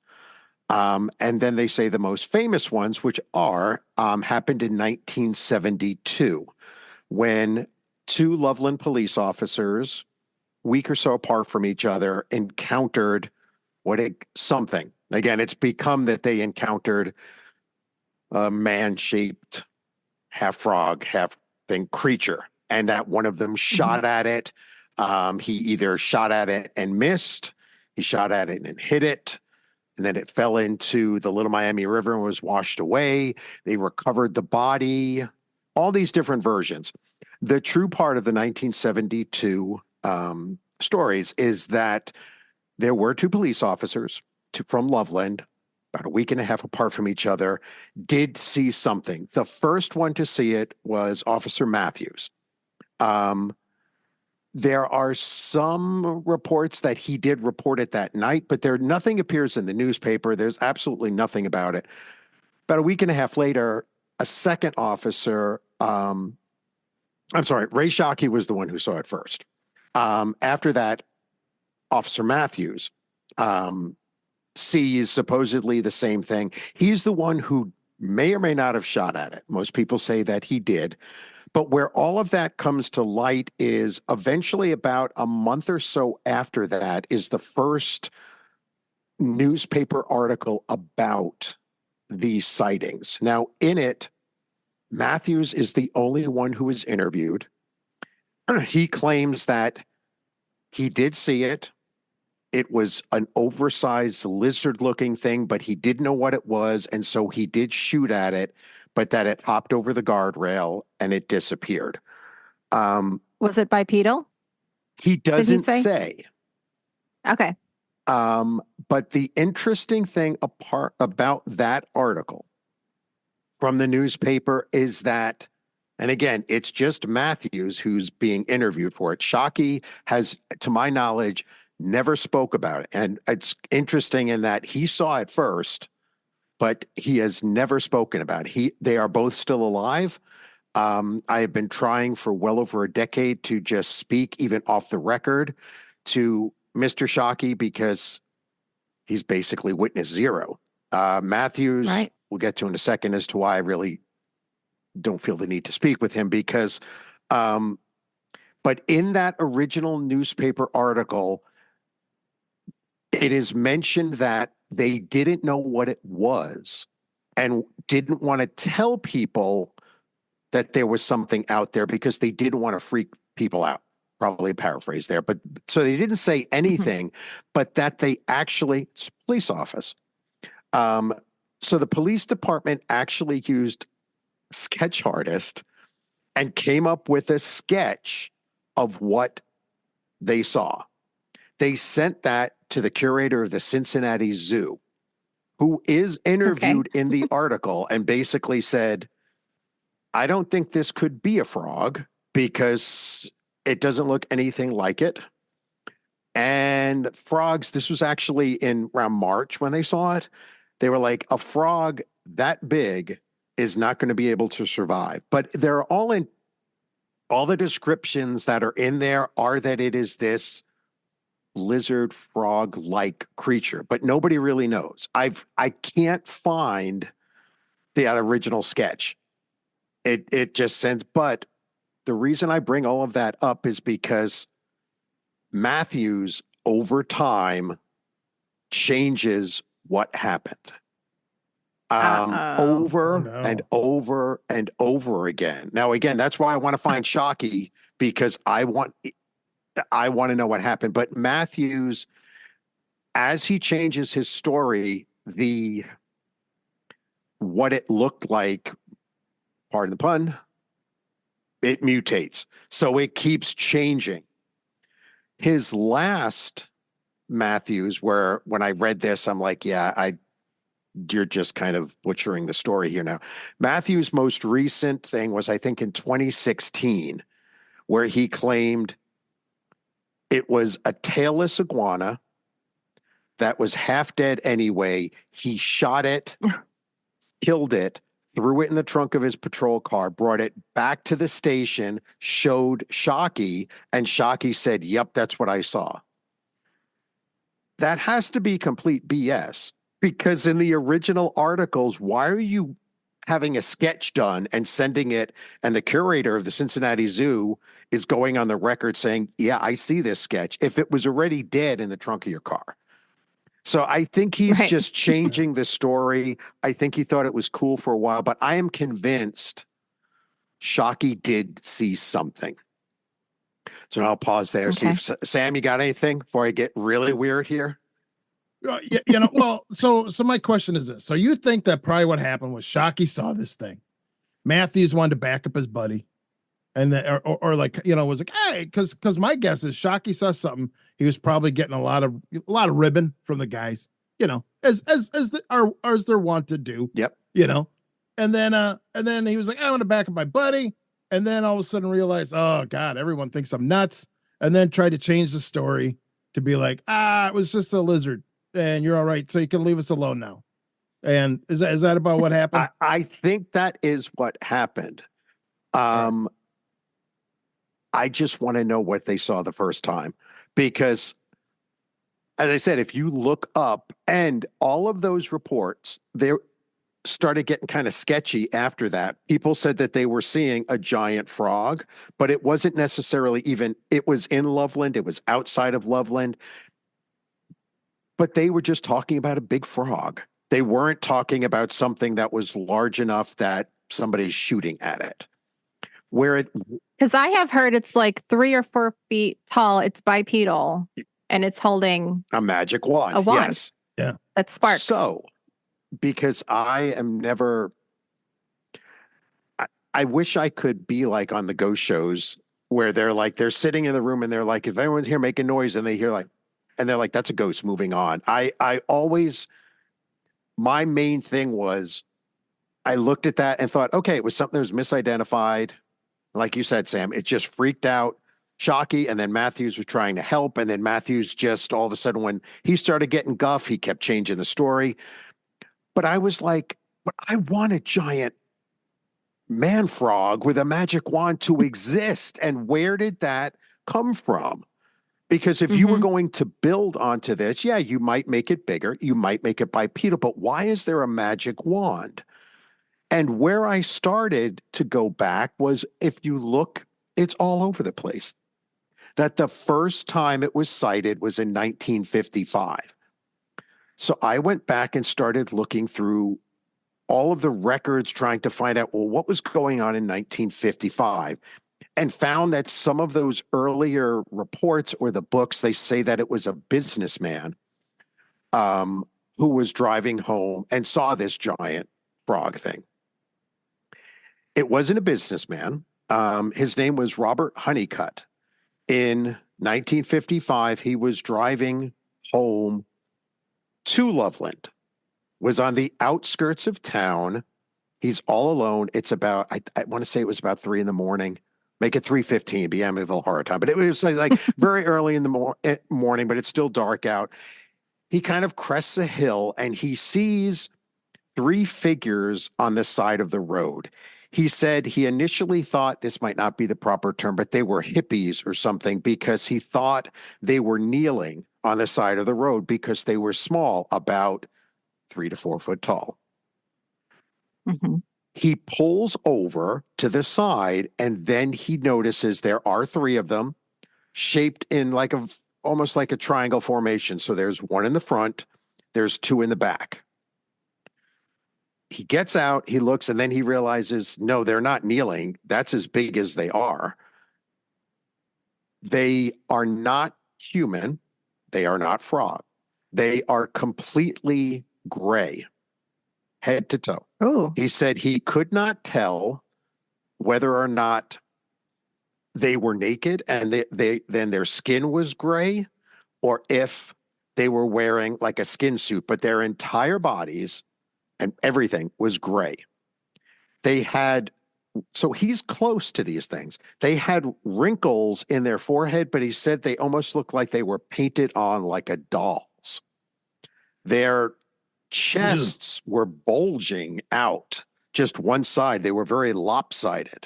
Speaker 5: And then they say the most famous ones, which are happened in 1972, when two Loveland police officers, week or so apart from each other, encountered something. Again, it's become that they encountered a man-shaped half frog, half thing creature, and that one of them shot at it. He either shot at it and missed, he shot at it and hit it, and then it fell into the Little Miami River and was washed away. They recovered the body, all these different versions. The true part of the 1972 stories is that there were two police officers from Loveland, about a week and a half apart from each other, did see something. The first one to see it was Officer Matthews. There are some reports that he did report it that night, but nothing appears in the newspaper. There's absolutely nothing about it. About a week and a half later, a second officer, Ray Shockey was the one who saw it first. After that, Officer Matthews sees supposedly the same thing. He's the one who may or may not have shot at it. Most people say that he did. But where all of that comes to light is eventually about a month or so after that is the first newspaper article about these sightings. Now, in it, Matthews is the only one who is interviewed. He claims that he did see it. It was an oversized lizard-looking thing, but he didn't know what it was, and so he did shoot at it, but that it hopped over the guardrail and it disappeared.
Speaker 6: Was it bipedal?
Speaker 5: He doesn't
Speaker 6: say?
Speaker 5: say.
Speaker 6: Okay.
Speaker 5: But the interesting thing about that article from the newspaper is that, and again, it's just Matthews who's being interviewed for it. Shockey has, to my knowledge, never spoke about it. And it's interesting in that he saw it first, but he has never spoken about it. They are both still alive. I have been trying for well over a decade to just speak, even off the record, to Mr. Shockey because he's basically witness zero. Matthews,
Speaker 6: Right.
Speaker 5: we'll get to in a second as to why I really don't feel the need to speak with him because, but in that original newspaper article, it is mentioned that they didn't know what it was and didn't want to tell people that there was something out there because they didn't want to freak people out. Probably a paraphrase there, but so they didn't say anything, but that they actually, it's a police office. So the police department actually used sketch artist and came up with a sketch of what they saw. They sent that to the curator of the Cincinnati Zoo, who is interviewed in the article and basically said, I don't think this could be a frog because it doesn't look anything like it. And frogs, this was actually in around March when they saw it. They were like, a frog that big is not going to be able to survive. But they're all the descriptions that are in there are that it is this lizard frog-like creature, but nobody really knows. I can't find the original sketch. It just sends, but the reason I bring all of that up is because Matthews over time changes what happened. Over and over and over again. Now, again, that's why I want to find Shockey because I want to know what happened. But Matthews, as he changes his story, what it looked like, pardon the pun, it mutates. So it keeps changing. His last Matthews, where when I read this, I'm like, yeah, you're just kind of butchering the story here now. Matthews' most recent thing was, I think, in 2016, where he claimed it was a tailless iguana that was half dead anyway. He shot it, killed it, threw it in the trunk of his patrol car, brought it back to the station, showed Shockey, and Shockey said, yep, that's what I saw. That has to be complete BS. Because in the original articles, why are you having a sketch done and sending it? And the curator of the Cincinnati Zoo is going on the record saying, yeah, I see this sketch, if it was already dead in the trunk of your car. So I think he's just changing the story. I think he thought it was cool for a while, but I am convinced Shockey did see something. So I'll pause there. See if Sam, you got anything before I get really weird here?
Speaker 4: Well, so my question is this. So you think that probably what happened was Shockey saw this thing. Matthews wanted to back up his buddy. And then, or like, was like, hey, because my guess is Shockey saw something. He was probably getting a lot of ribbon from the guys, as they're wont to do.
Speaker 5: Yep.
Speaker 4: And then he was like, I want to back up my buddy. And then all of a sudden realized, oh God, everyone thinks I'm nuts. And then tried to change the story to be like, it was just a lizard. And you're all right, so you can leave us alone now. And is that about what happened?
Speaker 5: I think that is what happened. I just want to know what they saw the first time, because as I said, if you look up, and all of those reports, they started getting kind of sketchy after that. People said that they were seeing a giant frog, but it wasn't necessarily even, it was in Loveland, it was outside of Loveland, but they were just talking about a big frog. They weren't talking about something that was large enough that somebody's shooting at it.
Speaker 6: Because I have heard it's like 3 or 4 feet tall. It's bipedal, and it's holding
Speaker 5: a magic wand.
Speaker 6: A wand.
Speaker 5: Yes.
Speaker 4: Yeah.
Speaker 6: that sparks.
Speaker 5: So, because I am never, I wish I could be like on the ghost shows where they're sitting in the room and they're like, if anyone's here making noise, and they hear like, and they're like, that's a ghost, moving on. I always, my main thing was, I looked at that and thought, okay, it was something that was misidentified. Like you said, Sam, it just freaked out Shockey, and then Matthews was trying to help, and then Matthews just all of a sudden, when he started getting guff, he kept changing the story. But I was like, but I want a giant man frog with a magic wand to exist. And where did that come from? Because if you were going to build onto this, yeah, you might make it bigger, you might make it bipedal, but why is there a magic wand? And where I started to go back was, if you look, it's all over the place. That the first time it was cited was in 1955. So I went back and started looking through all of the records, trying to find out, well, what was going on in 1955, and found that some of those earlier reports or the books, they say that it was a businessman who was driving home and saw this giant frog thing. It wasn't a businessman. His name was Robert Honeycutt. In 1955, he was driving home to Loveland, was on the outskirts of town. He's all alone. It's about, I want to say it was about 3 a.m. Make it 3:15, be having a little hard time. But it was like very early in the morning, but it's still dark out. He kind of crests a hill and he sees 3 figures on the side of the road. He said he initially thought, this might not be the proper term, but they were hippies or something, because he thought they were kneeling on the side of the road because they were small, about 3 to 4 foot tall. He pulls over to the side, and then he notices there are 3 of them shaped in like almost like a triangle formation. So there's 1 in the front, there's 2 in the back. He gets out, he looks, and then he realizes, no, they're not kneeling. That's as big as they are. They are not human. They are not frog. They are completely gray, head to toe.
Speaker 6: Oh,
Speaker 5: He said he could not tell whether or not they were naked and then their skin was gray, or if they were wearing like a skin suit, but their entire bodies and everything was gray. They had, so he's close to these things. They had wrinkles in their forehead, but he said they almost looked like they were painted on like a doll's. Their chests were bulging out just one side. They were very lopsided.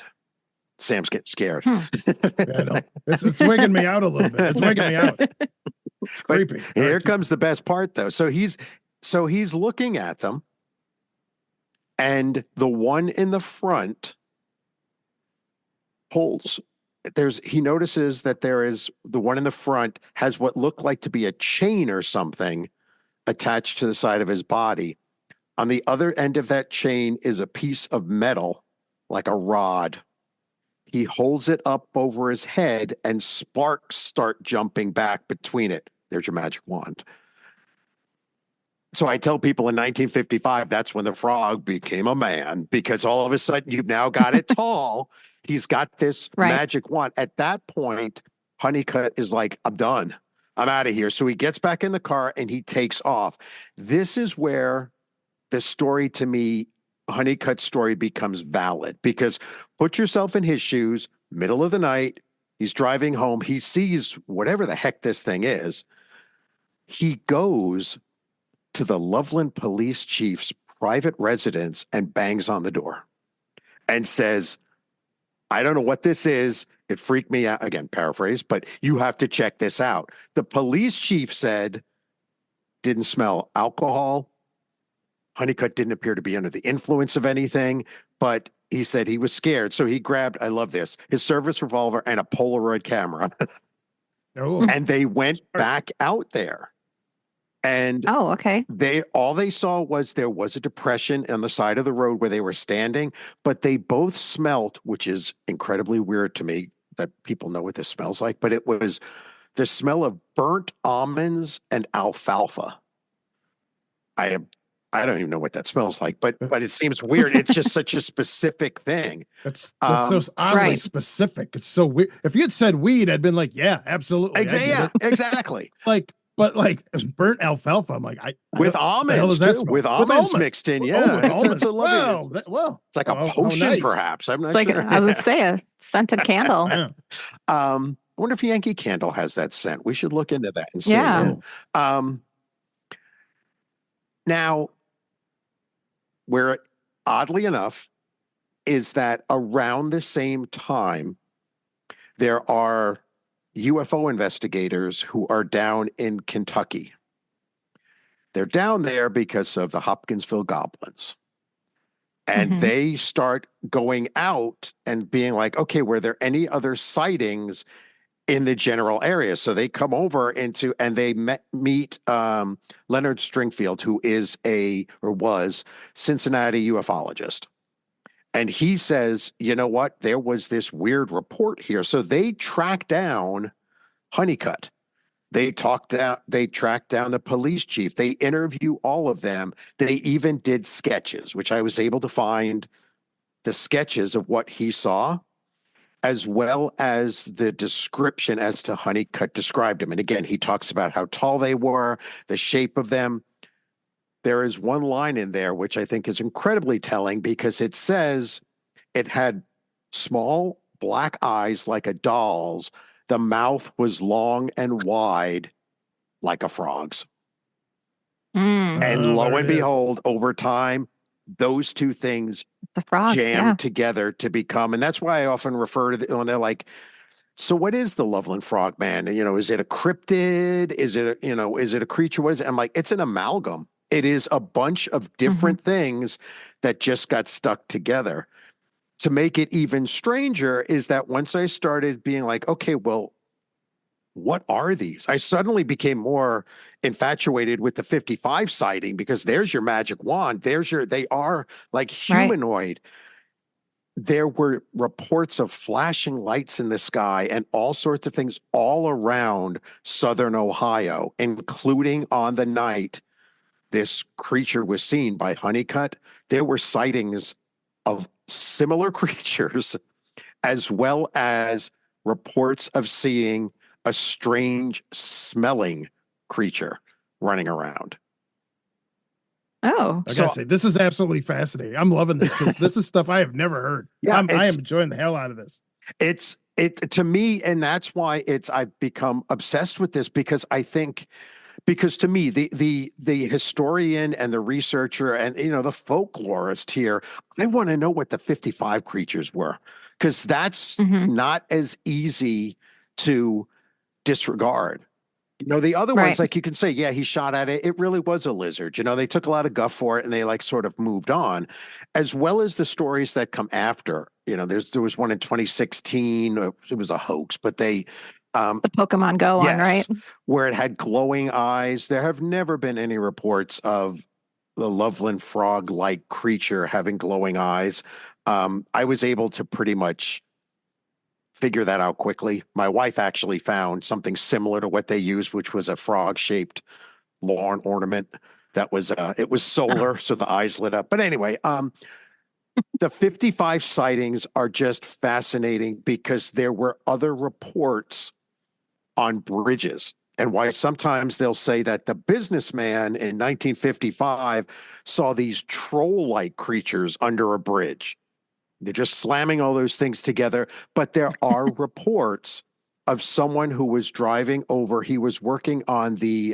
Speaker 5: Sam's getting scared.
Speaker 4: Yeah, I know. It's wigging me out a little bit. It's wigging me out. It's creepy.
Speaker 5: Here comes the best part, though. So he's looking at them, and the one in the front pulls. He notices that there is the one in the front has what looked like to be a chain or something attached to the side of his body. On the other end of that chain is a piece of metal, like a rod. He holds it up over his head, and sparks start jumping back between it. There's your magic wand. So I tell people in 1955, that's when the frog became a man, because all of a sudden you've now got it tall. He's got this magic wand. At that point, Honeycutt is like, I'm done. I'm out of here. So he gets back in the car and he takes off. This is where the story, to me, Honeycutt's story, becomes valid, because put yourself in his shoes, middle of the night, he's driving home, he sees whatever the heck this thing is. He goes to the Loveland police chief's private residence and bangs on the door and says, I don't know what this is. It freaked me out. Again, paraphrase, but you have to check this out. The police chief said, didn't smell alcohol. Honeycutt didn't appear to be under the influence of anything, but he said he was scared. So he grabbed, I love this, his service revolver and a Polaroid camera.
Speaker 4: Oh,
Speaker 5: And they went back out there. And
Speaker 6: Oh, okay.
Speaker 5: all they saw was there was a depression on the side of the road where they were standing, but they both smelt, which is incredibly weird to me that people know what this smells like, but it was the smell of burnt almonds and alfalfa. I don't even know what that smells like, but it seems weird. It's just such a specific thing.
Speaker 4: That's so oddly specific. It's so weird. If you had said weed, I'd been like, yeah, absolutely.
Speaker 5: Exactly.
Speaker 4: But it's burnt alfalfa. I'm like,
Speaker 5: with almonds too, with almonds mixed in. Yeah,
Speaker 4: it's
Speaker 5: a lovely. It's like a potion,
Speaker 4: nice.
Speaker 5: Perhaps. I'm not
Speaker 6: Like
Speaker 5: sure.
Speaker 6: I would say, a scented candle.
Speaker 4: Yeah.
Speaker 5: I wonder if Yankee Candle has that scent. We should look into that and see.
Speaker 6: Yeah.
Speaker 5: Now, where oddly enough is that around the same time, there are UFO investigators who are down in Kentucky. They're down there because of the Hopkinsville goblins. And they start going out and being like, okay, were there any other sightings in the general area? So they come over and they meet Leonard Stringfield, who was Cincinnati ufologist. And he says, you know what? There was this weird report here. So they track down Honeycutt. They tracked down the police chief. They interview all of them. They even did sketches, which I was able to find the sketches of what he saw, as well as the description as to Honeycutt described him. And again, he talks about how tall they were, the shape of them. There is one line in there which I think is incredibly telling because it says it had small black eyes like a doll's. The mouth was long and wide like a frog's. And lo and behold, over time, those two things jammed together to become, and that's why I often refer to when they're like, so what is the Loveland Frogman? Is it a cryptid? Is it a creature? What is it? I'm like, it's an amalgam. It is a bunch of different things that just got stuck together. To make it even stranger is that once I started being like, okay, well, what are these? I suddenly became more infatuated with the 55 sighting because there's your magic wand. They are like humanoid. Right. There were reports of flashing lights in the sky and all sorts of things all around southern Ohio, including on the night this creature was seen by Honeycutt. There were sightings of similar creatures, as well as reports of seeing a strange smelling creature running around.
Speaker 6: Oh,
Speaker 4: I gotta say, this is absolutely fascinating. I'm loving this because this is stuff I have never heard. Yeah, I am enjoying the hell out of this.
Speaker 5: It to me, and that's why I've become obsessed with this because to me, the historian and the researcher and the folklorist here, I want to know what the 55 creatures were, because that's not as easy to disregard. The other ones, like you can say, yeah, he shot at it. It really was a lizard. They took a lot of guff for it and they sort of moved on, as well as the stories that come after. There was one in 2016. It was a hoax, but the
Speaker 6: Pokemon Go one, right?
Speaker 5: Where it had glowing eyes. There have never been any reports of the Loveland frog-like creature having glowing eyes. I was able to pretty much figure that out quickly. My wife actually found something similar to what they used, which was a frog-shaped lawn ornament. That was it was solar, so the eyes lit up. But anyway, the 55 sightings are just fascinating because there were other reports on bridges, and why sometimes they'll say that the businessman in 1955 saw these troll-like creatures under a bridge. They're just slamming all those things together. But there are reports of someone who was driving over. He was working on the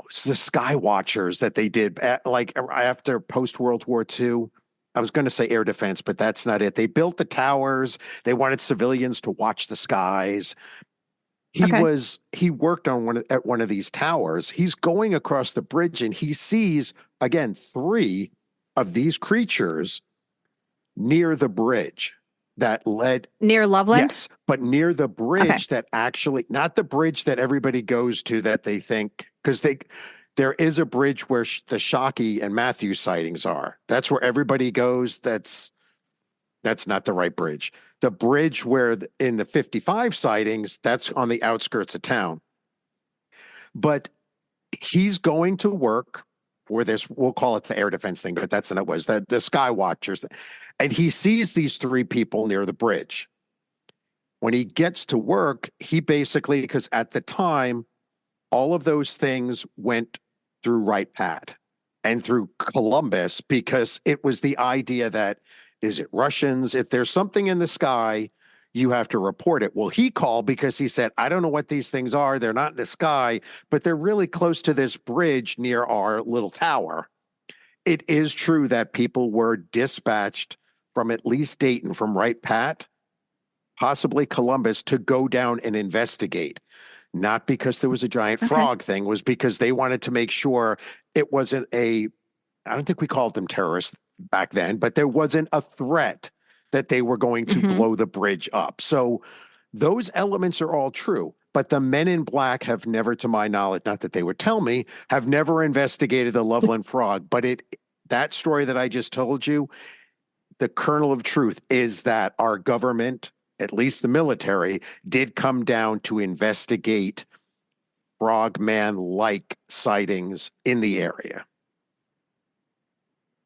Speaker 5: it's the Sky Watchers that they did after post-World War II. I was going to say air defense, but that's not it. They built the towers. They wanted civilians to watch the skies. He worked on at one of these towers. He's going across the bridge and he sees again 3 of these creatures near the bridge that led
Speaker 6: Near Loveland?
Speaker 5: yes, but near the bridge that actually, not the bridge that everybody goes to that they think, because there is a bridge where the Shockey and Matthews sightings are. That's where everybody goes. That's not the right bridge. The bridge where in the 55 sightings, that's on the outskirts of town. But he's going to work for this, we'll call it the air defense thing, but that's what it was, the Sky Watchers. And he sees these 3 people near the bridge. When he gets to work, he basically, because at the time, all of those things went through Wright Pat and through Columbus, because it was the idea that, is it Russians? If there's something in the sky, you have to report it. Well, he called because he said, I don't know what these things are. They're not in the sky, but they're really close to this bridge near our little tower. It is true that people were dispatched from at least Dayton, from Wright Pat, possibly Columbus, to go down and investigate. Not because there was a giant frog thing, was because they wanted to make sure it wasn't I don't think we called them terrorists back then, but there wasn't a threat that they were going to blow the bridge up. So those elements are all true, but the men in black have never, to my knowledge, not that they would tell me, have never investigated the Loveland Frog. But that story that I just told you, the kernel of truth is that our government, at least the military, did come down to investigate frogman-like sightings in the area.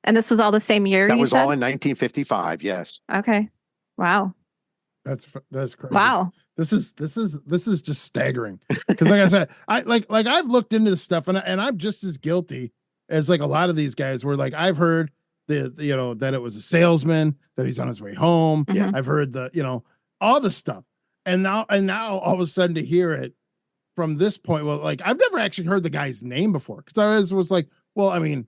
Speaker 6: And this was all the same year,
Speaker 5: That
Speaker 6: you
Speaker 5: was
Speaker 6: said?
Speaker 5: all in 1955, yes.
Speaker 6: Okay. Wow.
Speaker 4: That's crazy.
Speaker 6: Wow.
Speaker 4: This is just staggering. Because like I said, I've looked into this stuff and I'm just as guilty as like a lot of these guys where like I've heard that it was a salesman, that he's on his way home.
Speaker 6: Yeah.
Speaker 4: I've heard all the stuff. And now all of a sudden to hear it from this point, well, like I've never actually heard the guy's name before. Because I was like, well, I mean,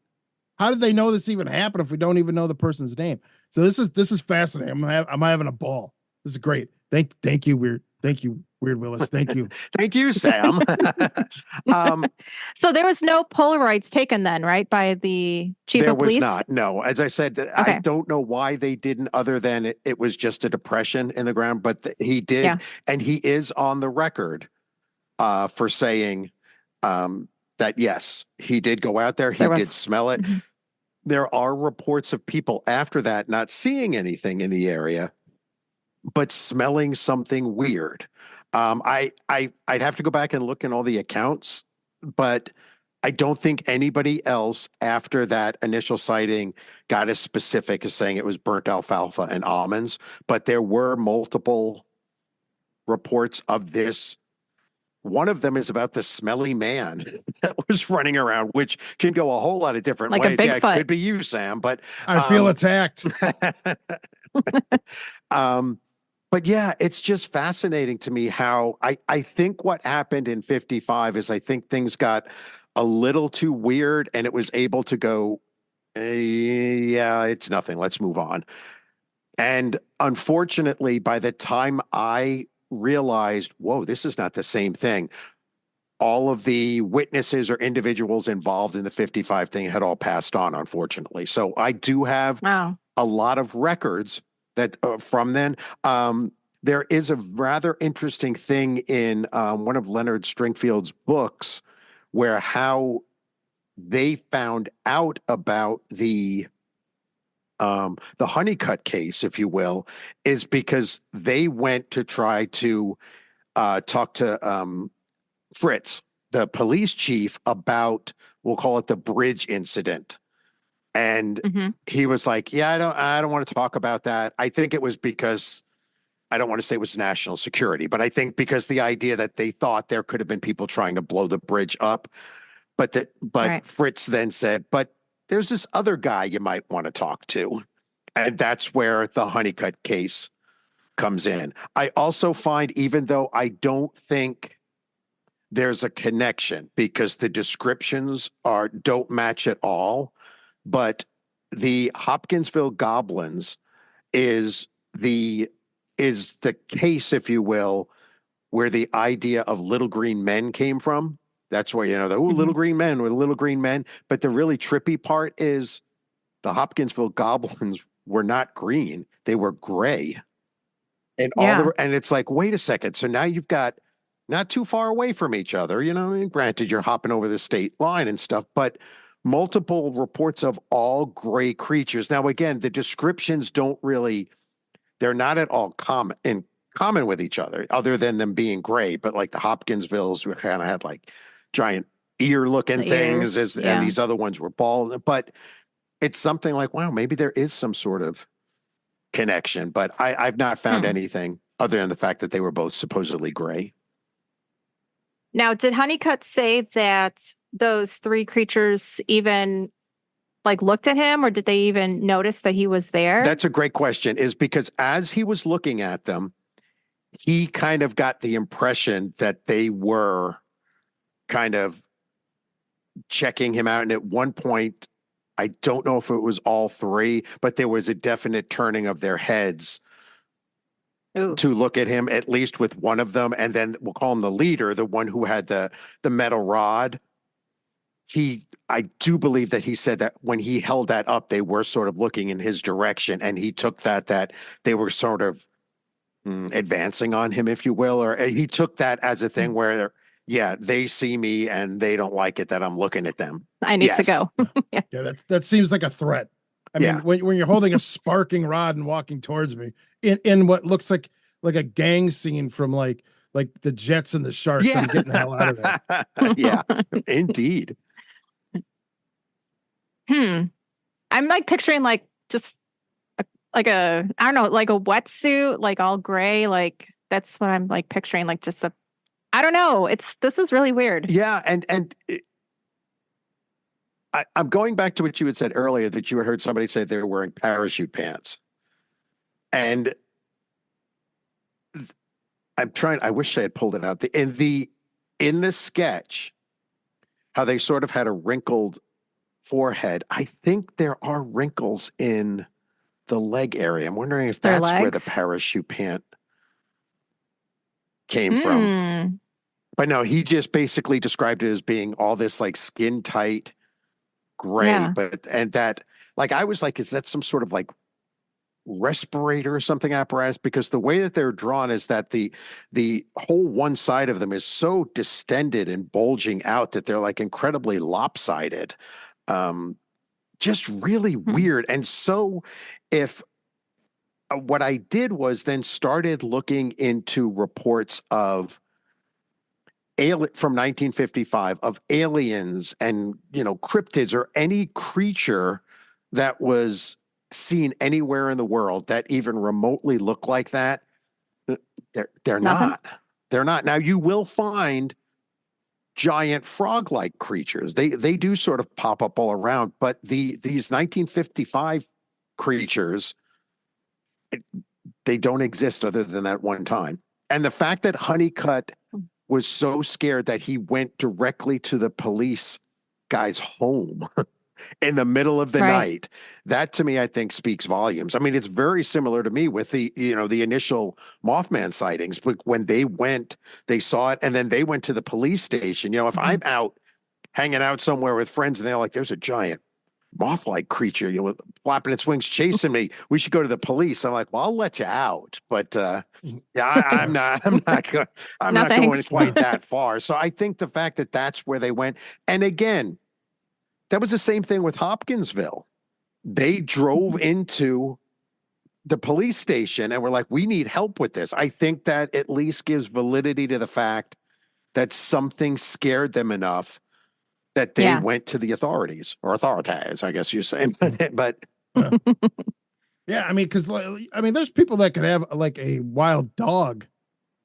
Speaker 4: how did they know this even happened if we don't even know the person's name? So this is fascinating. I'm having a ball. This is great. Thank you, Weird Willis. Thank you.
Speaker 5: Thank you, Sam.
Speaker 6: So there was no Polaroids taken then, right? By the chief of police?
Speaker 5: There was not. No, as I said, I don't know why they didn't, other than it was just a depression in the ground, but he did. Yeah. And he is on the record for saying that, yes, he did go out there. He did smell it. Mm-hmm. There are reports of people after that not seeing anything in the area, but smelling something weird. I'd have to go back and look in all the accounts, but I don't think anybody else after that initial sighting got as specific as saying it was burnt alfalfa and almonds, but there were multiple reports of this. One of them is about the smelly man that was running around, which can go a whole lot of different ways.
Speaker 6: Yeah, it
Speaker 5: could be you, Sam, but
Speaker 4: I feel attacked.
Speaker 5: But yeah, it's just fascinating to me how I think what happened in 55 is I think things got a little too weird and it was able to go, yeah, it's nothing. Let's move on. And unfortunately, by the time I realized, whoa, this is not the same thing, all of the witnesses or individuals involved in the 55 thing had all passed on, unfortunately. So I do have a lot of records that from then. There is a rather interesting thing in one of Leonard Stringfield's books where how they found out about the Honeycutt case, if you will, is because they went to try to talk to Fritz, the police chief, about, we'll call it the bridge incident. And he was like, yeah, I don't want to talk about that. I think it was because, I don't want to say it was national security, but I think because the idea that they thought there could have been people trying to blow the bridge up. But Fritz then said, but there's this other guy you might want to talk to. And that's where the Honeycutt case comes in. I also find, even though I don't think there's a connection because the descriptions don't match at all, but the Hopkinsville goblins is the case, if you will, where the idea of little green men came from. That's where, the little green men were little green men. But the really trippy part is the Hopkinsville goblins were not green. They were gray. And and it's like, wait a second. So now you've got not too far away from each other, and granted you're hopping over the state line and stuff, but multiple reports of all gray creatures. Now, again, the descriptions they're not at all common with each other, other than them being gray. But like the Hopkinsvilles kind of had like giant ear looking things and these other ones were bald. But it's something like, wow, maybe there is some sort of connection, but I've not found anything other than the fact that they were both supposedly gray.
Speaker 6: Now, did Honeycutt say that those three creatures even looked at him, or did they even notice that he was there?
Speaker 5: That's a great question, is because as he was looking at them, he kind of got the impression that they were kind of checking him out. And at one point, I don't know if it was all three, but there was a definite turning of their heads to look at him, at least with one of them. And then we'll call him the leader, the one who had the metal rod. I do believe that he said that when he held that up, they were sort of looking in his direction, and he took that they were sort of advancing on him, if you will, or he took that as a thing where, they see me and they don't like it that I'm looking at them.
Speaker 6: I need to go.
Speaker 4: That seems like a threat. I mean, when you're holding a sparking rod and walking towards me in what looks like a gang scene from like the Jets and the Sharks, I'm getting the hell out of there.
Speaker 5: Yeah, indeed.
Speaker 6: I'm picturing just I don't know, like a wetsuit, all gray, that's what I'm picturing, just I don't know. This is really weird.
Speaker 5: Yeah, and I'm going back to what you had said earlier, that you had heard somebody say they were wearing parachute pants. And I wish I had pulled it out. In the sketch, how they sort of had a wrinkled forehead, I think there are wrinkles in the leg area. I'm wondering if that's where the parachute pant came from. But no, he just basically described it as being all this skin tight gray.
Speaker 6: Yeah.
Speaker 5: I was like, is that some sort of respirator or something apparatus? Because the way that they're drawn is that the whole one side of them is so distended and bulging out that they're incredibly lopsided. Just really weird. And so what I did was then started looking into reports of from 1955 of aliens and cryptids or any creature that was seen anywhere in the world that even remotely looked like that. They're not. Now you will find giant frog-like creatures. They do sort of pop up all around, but these 1955 creatures, they don't exist other than that one time. And the fact that Honeycutt was so scared that he went directly to the police guy's home in the middle of the night, that to me, I think speaks volumes. I mean, it's very similar to me with the initial Mothman sightings, but when they saw it, and then they went to the police station. If I'm out hanging out somewhere with friends and they're like, there's a giant moth-like creature, flapping its wings, chasing me, we should go to the police. I'm like, well, I'll let you out, but I'm not going quite that far. So I think the fact that that's where they went, and again, that was the same thing with Hopkinsville. They drove into the police station and were like, we need help with this. I think that at least gives validity to the fact that something scared them enough that they went to the authorities, or authorities, I guess you're saying. But
Speaker 4: yeah, I mean, because there's people that could have a wild dog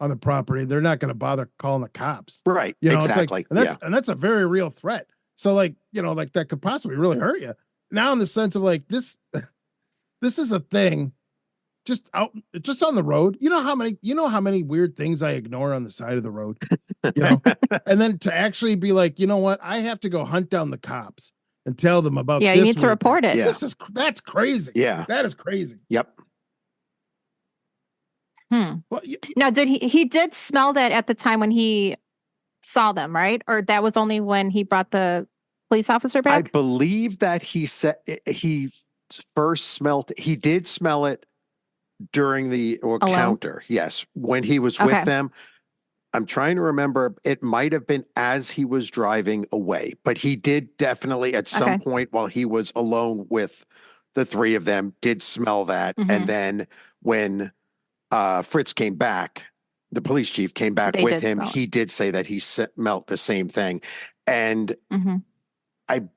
Speaker 4: on the property. They're not going to bother calling the cops,
Speaker 5: right?
Speaker 4: Exactly, and that's a very real threat. So that could possibly really hurt you. Now, in the sense of this is a thing. Just on the road, you know how many weird things I ignore on the side of the road, and then to actually be like, you know what, I have to go hunt down the cops and tell them about.
Speaker 6: Yeah,
Speaker 4: this
Speaker 6: you need to report it.
Speaker 4: That's crazy.
Speaker 5: Yeah,
Speaker 4: that is crazy.
Speaker 5: Yep.
Speaker 4: Well,
Speaker 6: Now, did he did smell that at the time when he saw them, right? Or that was only when he brought the police officer
Speaker 5: I
Speaker 6: back?
Speaker 5: believe that he said he first smelled. He did smell it during the
Speaker 6: Alone?
Speaker 5: encounter. Yes, when he was with
Speaker 6: Okay.
Speaker 5: them. I'm trying to remember. It might have been as he was driving away, but he did definitely at some
Speaker 6: Okay.
Speaker 5: point while he was alone with the three of them did smell that. And then when Fritz came back, the police chief came back
Speaker 6: They
Speaker 5: with
Speaker 6: did
Speaker 5: him.
Speaker 6: smell it.
Speaker 5: He did say that he smelled the same thing. And
Speaker 6: Mhm.
Speaker 5: I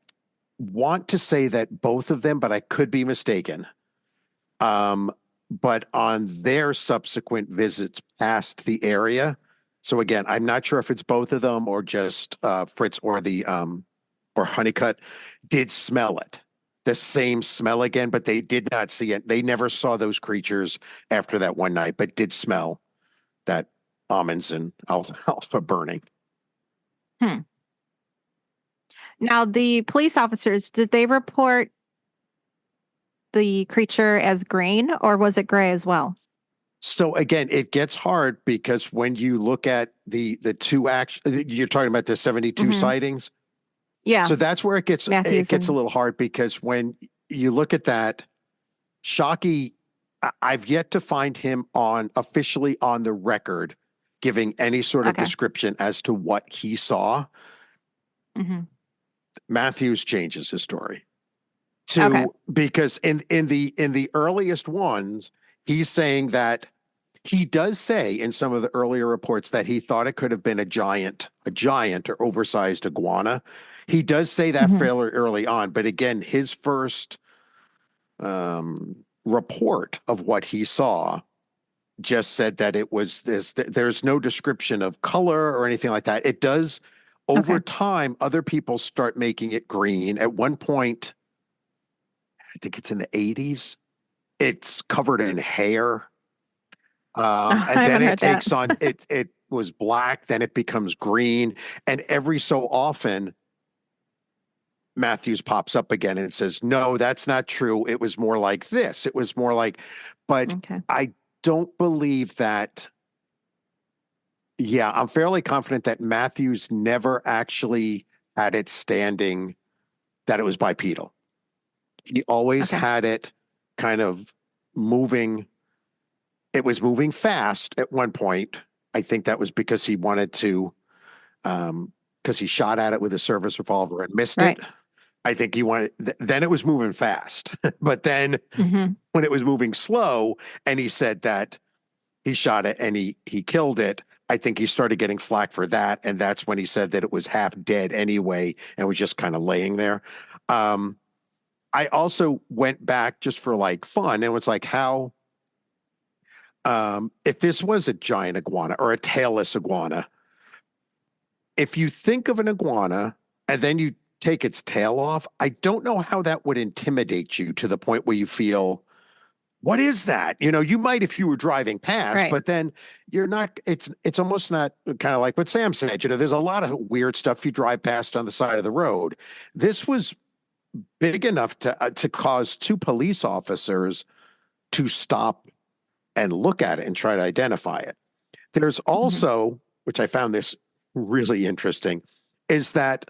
Speaker 5: want to say that both of them, but I could be mistaken. But on their subsequent visits past the area. So again, I'm not sure if it's both of them or just Fritz or the or Honeycutt did smell it. The same smell again, but they did not see it. They never saw those creatures after that one night, but did smell that almonds and alfalfa burning.
Speaker 6: Now, the police officers, did they report the creature as green or was it gray as well?
Speaker 5: So again, it gets hard because when you look at the two you're talking about the 72 sightings.
Speaker 6: Yeah.
Speaker 5: So that's where it gets a
Speaker 6: and-
Speaker 5: little hard because when you look at that, Shockey, I've yet to find him officially on the record giving any sort of
Speaker 6: Okay.
Speaker 5: description as to what he saw. Matthews changes his story because in the earliest ones, he's saying that he does say in some of the earlier reports that he thought it could have been a giant or oversized iguana. He does say that fairly early on, but again, his first report of what he saw just said that it was this. There's no description of color or anything like that. It does over time. Other people start making it green. At one point, I think it's in the 80s. It's covered in hair. And then it takes on, it was black, then it becomes green. And every so often, Matthews pops up again and says, no, that's not true. It was more like this. It was more like, but I don't believe that. Yeah, I'm fairly confident that Matthews never actually had it standing that it was bipedal. He always had it kind of moving. It was moving fast at one point. I think that was because he wanted to, because he shot at it with a service revolver and missed it. I think he wanted, then it was moving fast. But then when it was moving slow and he said that he shot it and he killed it, I think he started getting flack for that. And that's when he said that it was half dead anyway and was just kind of laying there. I also went back just for like fun and was like, how, if this was a giant iguana or a tailless iguana, if you think of an iguana and then you take its tail off, I don't know how that would intimidate you to the point where you feel, what is that? You know, you might if you were driving past, but then you're not, it's almost not kind of like what Sam said, you know, there's a lot of weird stuff you drive past on the side of the road. This was big enough to cause two police officers to stop and look at it and try to identify it. There's also, which I found this really interesting, is that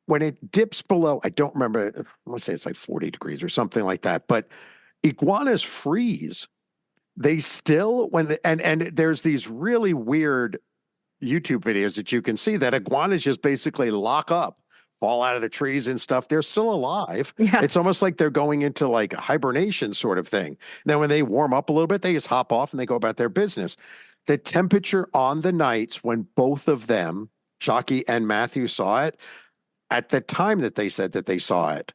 Speaker 5: when it dips below, I don't remember, I want to say it's like 40 degrees or something like that, but iguanas freeze. They still, and there's these really weird YouTube videos that you can see that iguanas just basically lock up, fall out of the trees and stuff. They're still alive. It's almost like they're going into like a hibernation sort of thing. Then when they warm up a little bit, they just hop off and they go about their business. The temperature on the nights when both of them, Shockey and Matthew, saw it, at the time that they said that they saw it,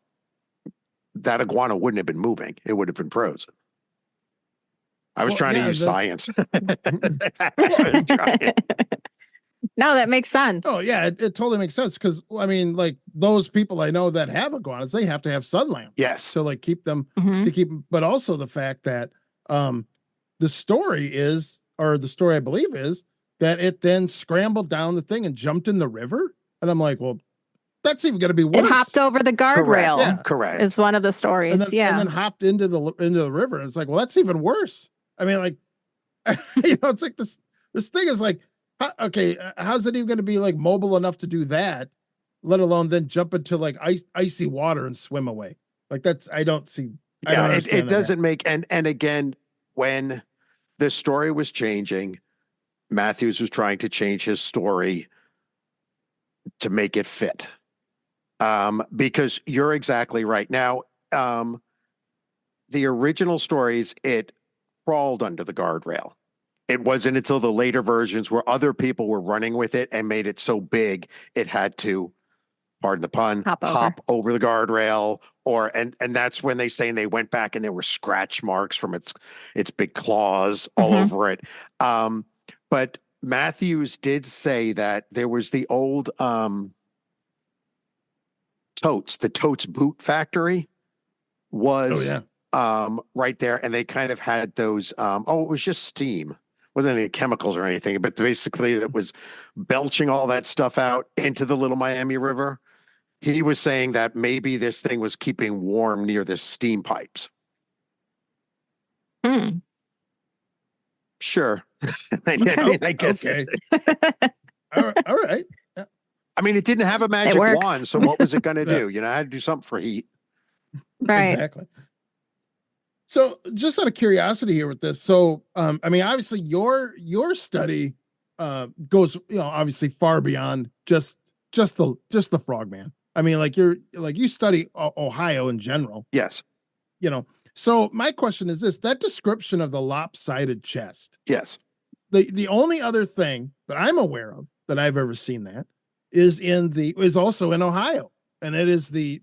Speaker 5: that iguana wouldn't have been moving. It would have been frozen. I was trying to use science.
Speaker 6: No, that makes sense.
Speaker 4: Oh yeah, it totally makes sense because I mean, like those people I know that have iguanas, they have to have sun lamps.
Speaker 5: Yes,
Speaker 4: to like keep them to keep. But also the fact that the story I believe is that it then scrambled down the thing and jumped in the river, and I'm like, well, that's even going to be worse.
Speaker 6: It hopped over the guardrail.
Speaker 5: Yeah, correct.
Speaker 6: Is one of the stories.
Speaker 4: And then hopped into the river, and it's like, well, that's even worse. I mean, like, It's like this thing is like, okay, how's it even going to be like mobile enough to do that, let alone then jump into like icy water and swim away? Like I don't understand
Speaker 5: it doesn't make, and again, when the story was changing, Matthews was trying to change his story to make it fit. Because you're exactly right. Now, the original stories, it crawled under the guardrail. It wasn't until the later versions where other people were running with it and made it so big, it had to, pardon the pun, hop over the guardrail, and that's when they went back and there were scratch marks from its big claws all over it. But Matthews did say that there was the old the Totes boot factory was right there, and they kind of had those it was just steam. Wasn't any chemicals or anything, but basically it was belching all that stuff out into the Little Miami River. He was saying that maybe this thing was keeping warm near the steam pipes. Sure. I mean, I guess.
Speaker 4: Okay. All right. Yeah.
Speaker 5: I mean, it didn't have a magic wand, so what was it going to do? I had to do something for heat.
Speaker 6: Right.
Speaker 4: Exactly. So just out of curiosity here with this. So, I mean, obviously your study goes, obviously far beyond just the frogman. I mean, you study Ohio in general.
Speaker 5: Yes.
Speaker 4: So my question is this: that description of the lopsided chest.
Speaker 5: Yes.
Speaker 4: The only other thing that I'm aware of that I've ever seen that is also in Ohio, and it is the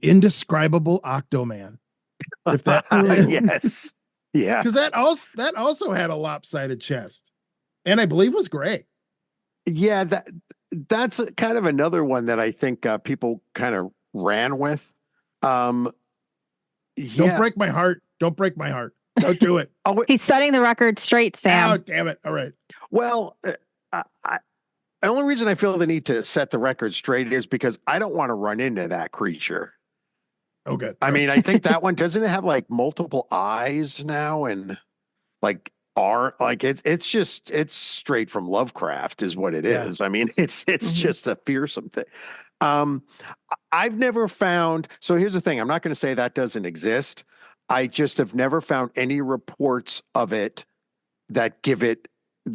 Speaker 4: indescribable Octoman. If that
Speaker 5: yes, yeah,
Speaker 4: because that also had a lopsided chest, and I believe was gray.
Speaker 5: Yeah, that's kind of another one that I think people kind of ran with.
Speaker 4: Don't break my heart. Don't break my heart. Don't do it.
Speaker 6: He's setting the record straight, Sam.
Speaker 4: Oh, damn it. All right.
Speaker 5: Well, the only reason I feel the need to set the record straight is because I don't want to run into that creature.
Speaker 4: Okay.
Speaker 5: I mean, I think that one doesn't have like multiple eyes now, and like it's straight from Lovecraft is what it is. I mean, it's just a fearsome thing. I've never found, so here's the thing. I'm not going to say that doesn't exist. I just have never found any reports of it that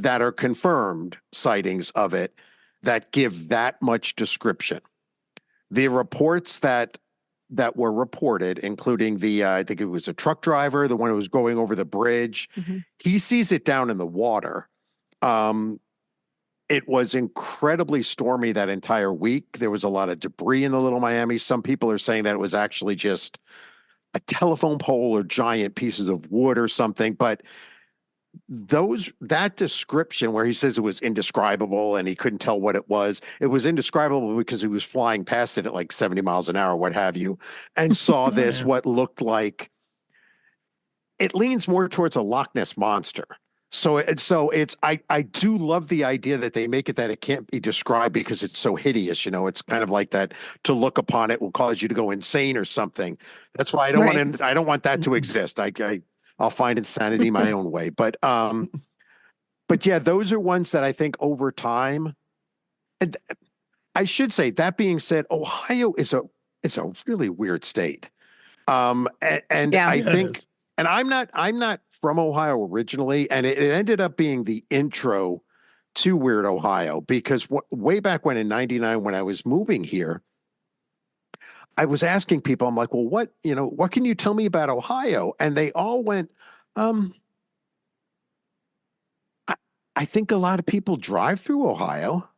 Speaker 5: are confirmed sightings of it that give that much description. The reports that were reported, including I think it was a truck driver, the one who was going over the bridge, he sees it down in the water. It was incredibly stormy that entire week. There was a lot of debris in the Little Miami. Some people are saying that it was actually just a telephone pole or giant pieces of wood or something. But that description where he says it was indescribable and he couldn't tell what it was indescribable because he was flying past it at like 70 miles an hour, what have you, and saw this, what looked like, it leans more towards a Loch Ness monster. So I do love the idea that they make it that it can't be described because it's so hideous. It's kind of like that. To look upon it will cause you to go insane or something. That's why I don't want that to exist. I'll find insanity my own way. But yeah, those are ones that I think over time. And I should say, that being said, Ohio is a really weird state. I think. And I'm not from Ohio originally, and it ended up being the intro to Weird Ohio, because way back when in '99, when I was moving here, I was asking people, I'm like, well, what can you tell me about Ohio? And they all went, I think a lot of people drive through Ohio.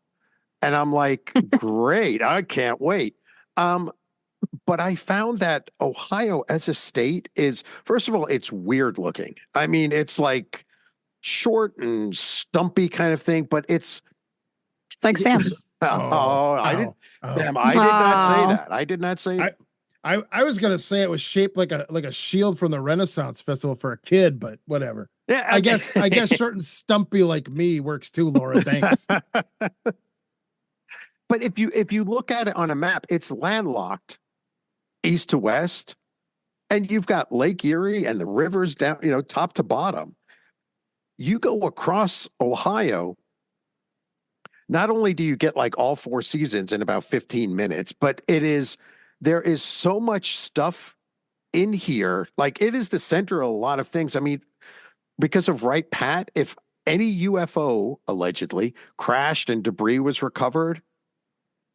Speaker 5: And I'm like, great, I can't wait. But I found that Ohio as a state is, first of all, it's weird looking. I mean, it's like short and stumpy kind of thing, but it's
Speaker 6: just like Sam.
Speaker 5: I did not say that. I did not say that.
Speaker 4: I was gonna say it was shaped like a shield from the Renaissance Festival for a kid, but whatever. Yeah, I guess certain stumpy like me works too, Laura. Thanks.
Speaker 5: But if you look at it on a map, it's landlocked east to west, and you've got Lake Erie and the rivers down, top to bottom. you go across Ohio, not only do you get like all 4 seasons in about 15 minutes, but there is so much stuff in here. Like it is the center of a lot of things. I mean, because of Wright Pat, if any UFO allegedly crashed and debris was recovered,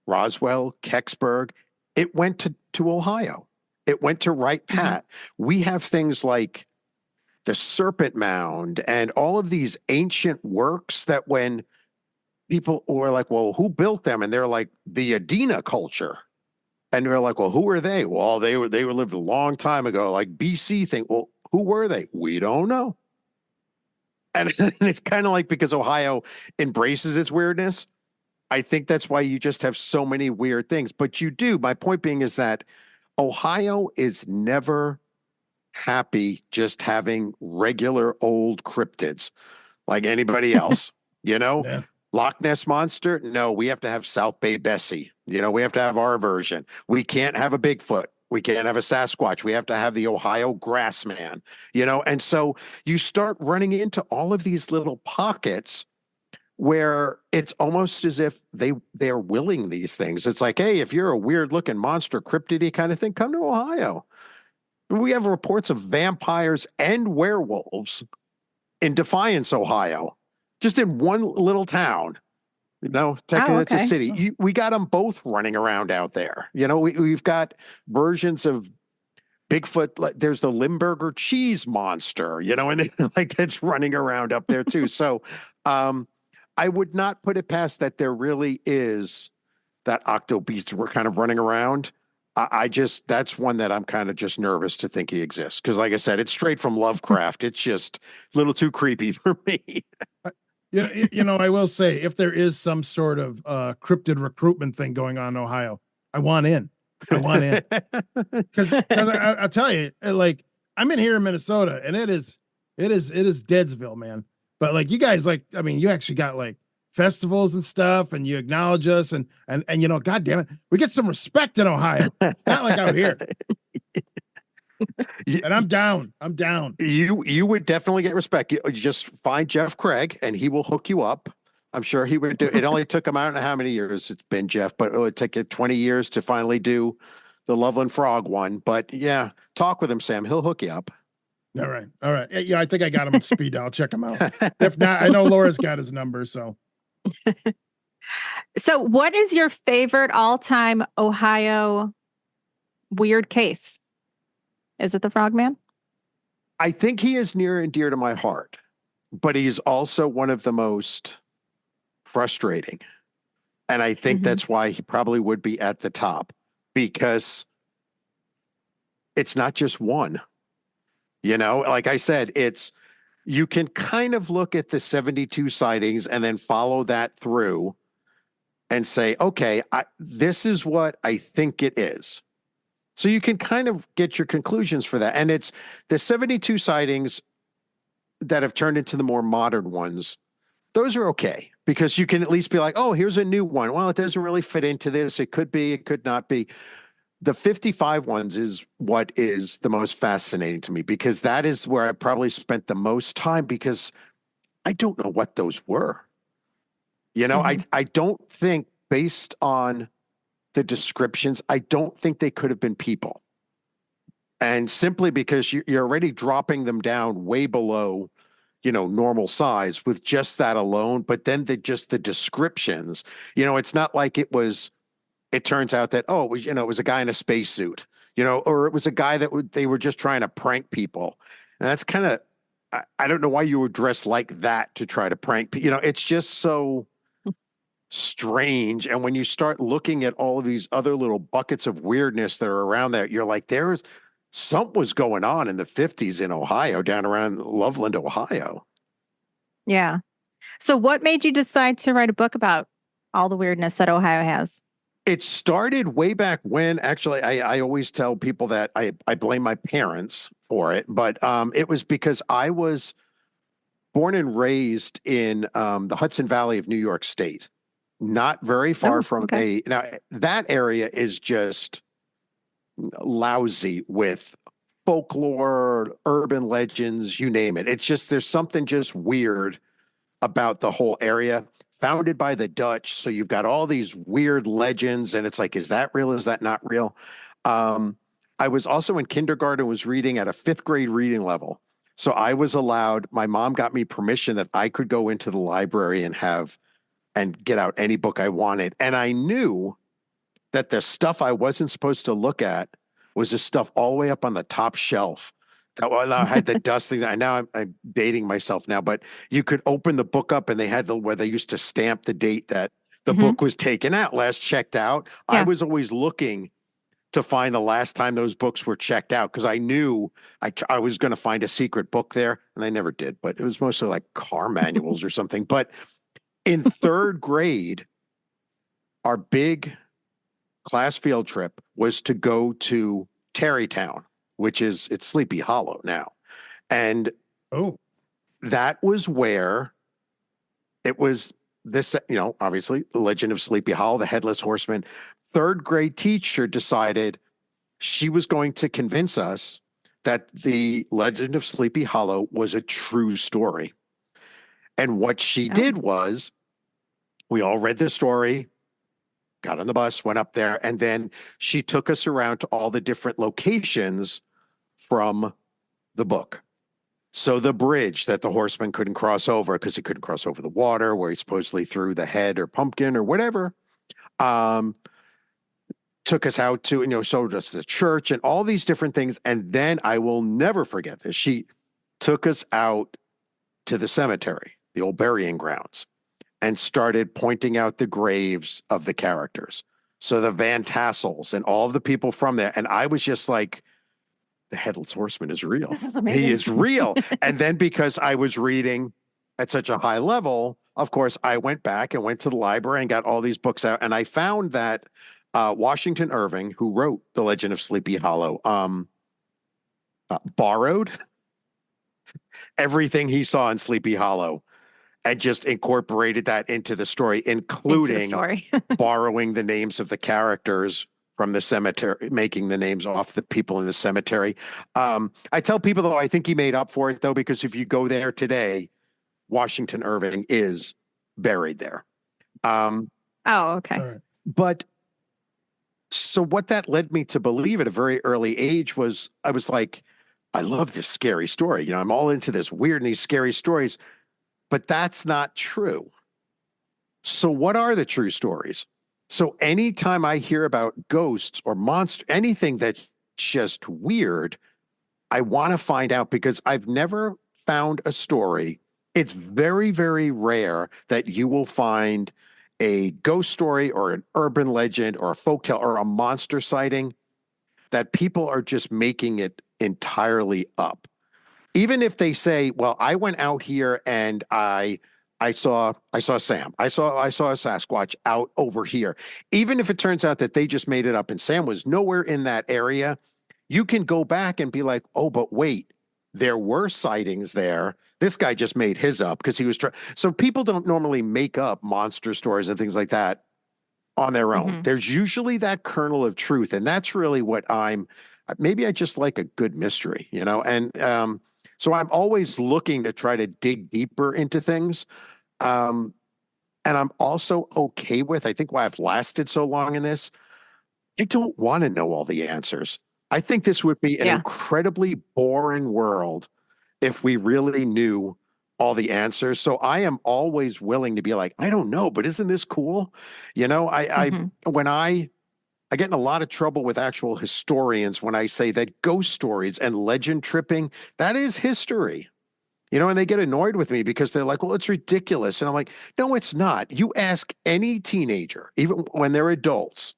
Speaker 5: Roswell, Kecksburg, it went to Ohio. It went to Wright Pat. We have things like the Serpent Mound and all of these ancient works that when people were like, well, who built them? And they're like, the Adena culture. And they're like, well, who are they? Well, they were lived a long time ago, like BC thing. Well, who were they? We don't know. And it's kind of like because Ohio embraces its weirdness. I think that's why you just have so many weird things. But you do. My point being is that Ohio is never happy just having regular old cryptids like anybody else, you know?
Speaker 4: Yeah.
Speaker 5: Loch Ness Monster? No, we have to have South Bay Bessie. You know, we have to have our version. We can't have a Bigfoot. We can't have a Sasquatch. We have to have the Ohio Grassman, you know? And so you start running into all of these little pockets where it's almost as if they're willing these things. It's like, hey, if you're a weird looking monster cryptidy kind of thing, come to Ohio. We have reports of vampires and werewolves in Defiance, Ohio, just in one little town. You know, technically it's a city. We got them both running around out there. You know, we've got versions of Bigfoot. Like, there's the Limburger cheese monster, you know, and like that's running around up there too. So I would not put it past that there really is that octo beast we're kind of running around. That's one that I'm kind of just nervous to think he exists. Because like I said, it's straight from Lovecraft. It's just a little too creepy for me.
Speaker 4: You know, I will say if there is some sort of cryptid recruitment thing going on in Ohio, I want in. Because I'll tell you, like I'm in here in Minnesota, and it is Deadsville, man. But like you guys, like I mean, you actually got like festivals and stuff, and you acknowledge us, and you know, God damn it, we get some respect in Ohio, not like out here. And I'm down.
Speaker 5: You would definitely get respect. You just find Jeff Craig, and he will hook you up. I'm sure he would do. It only took him, I don't know how many years it's been, Jeff, but it would take you 20 years to finally do the Loveland Frog one. But yeah, talk with him, Sam. He'll hook you up.
Speaker 4: All right. Yeah, I think I got him on speed dial. Check him out. If not, I know Laura's got his number. So
Speaker 6: what is your favorite all-time Ohio weird case? Is it the Frogman?
Speaker 5: I think he is near and dear to my heart, but he's also one of the most frustrating. And I think that's why he probably would be at the top, because it's not just one. You know, like I said, you can kind of look at the 72 sightings and then follow that through and say, okay, this is what I think it is. So you can kind of get your conclusions for that. And it's the 72 sightings that have turned into the more modern ones. Those are okay because you can at least be like, oh, here's a new one. Well, it doesn't really fit into this. It could be, it could not be. The 55 ones is what is the most fascinating to me, because that is where I probably spent the most time, because I don't know what those were. You know, I don't think, based on the descriptions, I don't think they could have been people. And simply because you're already dropping them down way below, you know, normal size with just that alone. But then the descriptions, you know, it's not like it turns out that, oh, it was a guy in a spacesuit, you know, or it was a guy that they were just trying to prank people. And that's kind of, I don't know why you would dress like that to try to prank people. You know, it's just so strange. And when you start looking at all of these other little buckets of weirdness that are around there, you're like, something was going on in the 50s in Ohio, down around Loveland, Ohio.
Speaker 6: Yeah. So what made you decide to write a book about all the weirdness that Ohio has?
Speaker 5: It started way back when. Actually, I always tell people that I blame my parents for it, but it was because I was born and raised in the Hudson Valley of New York State, not very far from now that area is just lousy with folklore, urban legends, you name it. It's just, there's something just weird about the whole area. Founded by the Dutch, so you've got all these weird legends, and it's like, is that real? Is that not real? I was also in kindergarten, was reading at a 5th grade reading level. So I was allowed, my mom got me permission that I could go into the library and get out any book I wanted. And I knew that the stuff I wasn't supposed to look at was the stuff all the way up on the top shelf. I had the dust things. Now I'm dating myself now, but you could open the book up and they had where they used to stamp the date that the book was taken out, last checked out.
Speaker 6: Yeah.
Speaker 5: I was always looking to find the last time those books were checked out because I knew I was going to find a secret book there, and I never did. But it was mostly like car manuals or something. But in 3rd grade, our big class field trip was to go to Tarrytown, which it's Sleepy Hollow now. And that was where it was this, obviously the legend of Sleepy Hollow, the headless horseman. 3rd grade teacher decided she was going to convince us that the legend of Sleepy Hollow was a true story. And what she did was, we all read the story, got on the bus, went up there, and then she took us around to all the different locations from the book. So the bridge that the horseman couldn't cross over because he couldn't cross over the water, where he supposedly threw the head or pumpkin or whatever, took us out to, showed us the church and all these different things. And then I will never forget this. She took us out to the cemetery, the old burying grounds, and started pointing out the graves of the characters. So the Van Tassels and all of the people from there. And I was just like, the headless horseman is real.
Speaker 6: This is amazing.
Speaker 5: He is real. And then because I was reading at such a high level, of course, I went back and went to the library and got all these books out. And I found that Washington Irving, who wrote The Legend of Sleepy Hollow, borrowed everything he saw in Sleepy Hollow and just incorporated that into the story, including borrowing the names of the characters from the cemetery, making the names off the people in the cemetery. I tell people, though, I think he made up for it, though, because if you go there today, Washington Irving is buried there.
Speaker 6: Okay.
Speaker 4: Right.
Speaker 5: But so what that led me to believe at a very early age was, I was like, I love this scary story. I'm all into this weird and these scary stories, but that's not true. So what are the true stories? So anytime I hear about ghosts or monsters, anything that's just weird, I want to find out, because I've never found a story. It's very, very rare that you will find a ghost story or an urban legend or a folktale or a monster sighting that people are just making it entirely up. Even if they say, well, I went out here and I saw Sam. I saw a Sasquatch out over here. Even if it turns out that they just made it up and Sam was nowhere in that area, you can go back and be like, oh, but wait, there were sightings there. This guy just made his up because he was trying. So people don't normally make up monster stories and things like that on their own. There's usually that kernel of truth. And that's really what maybe I just like a good mystery, and so I'm always looking to try to dig deeper into things. And I'm also okay with, I think why I've lasted so long in this, I don't want to know all the answers. I think this would be an incredibly boring world if we really knew all the answers. So I am always willing to be like, I don't know, but isn't this cool? When I get in a lot of trouble with actual historians when I say that ghost stories and legend tripping, that is history. And they get annoyed with me because they're like, well, it's ridiculous. And I'm like, no, it's not. You ask any teenager, even when they're adults,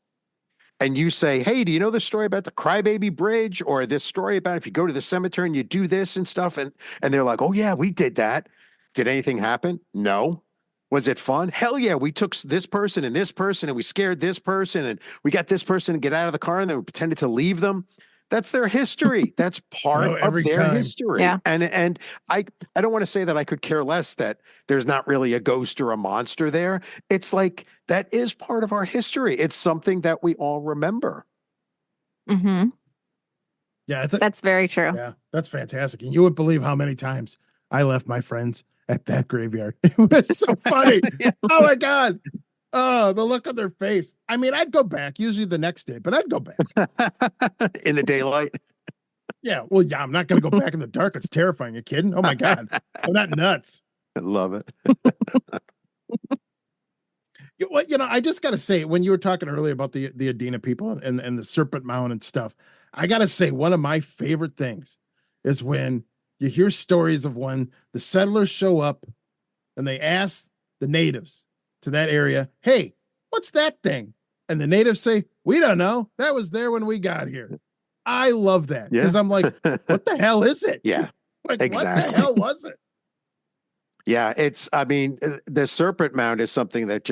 Speaker 5: and you say, hey, do you know the story about the Crybaby Bridge, or this story about if you go to the cemetery and you do this and stuff? And they're like, oh, yeah, we did that. Did anything happen? No. Was it fun? Hell yeah. We took this person and we scared this person and we got this person to get out of the car and then we pretended to leave them. That's their history. That's part of their history.
Speaker 6: Yeah.
Speaker 5: And I don't want to say that I could care less that there's not really a ghost or a monster there. It's like, that is part of our history. It's something that we all remember.
Speaker 4: Yeah, I think
Speaker 6: That's very true.
Speaker 4: yeah, that's fantastic. And you would believe how many times I left my friends at that graveyard. It was so funny. Oh my God. Oh, the look on their face. I mean, I'd go back usually the next day, but I'd go back.
Speaker 5: In the daylight.
Speaker 4: Yeah. Well, yeah, I'm not going to go back in the dark. It's terrifying. You kidding? Oh my God. I'm not nuts.
Speaker 5: I love it.
Speaker 4: I just got to say, when you were talking earlier about the Adena people and the Serpent Mound and stuff, I got to say, one of my favorite things is when you hear stories of when the settlers show up and they ask the natives to that area, hey, what's that thing? And the natives say, we don't know. That was there when we got here. I love that because I'm like, what the hell is it?
Speaker 5: Yeah,
Speaker 4: like,
Speaker 5: exactly.
Speaker 4: What the hell was it?
Speaker 5: Yeah, the Serpent Mound is something that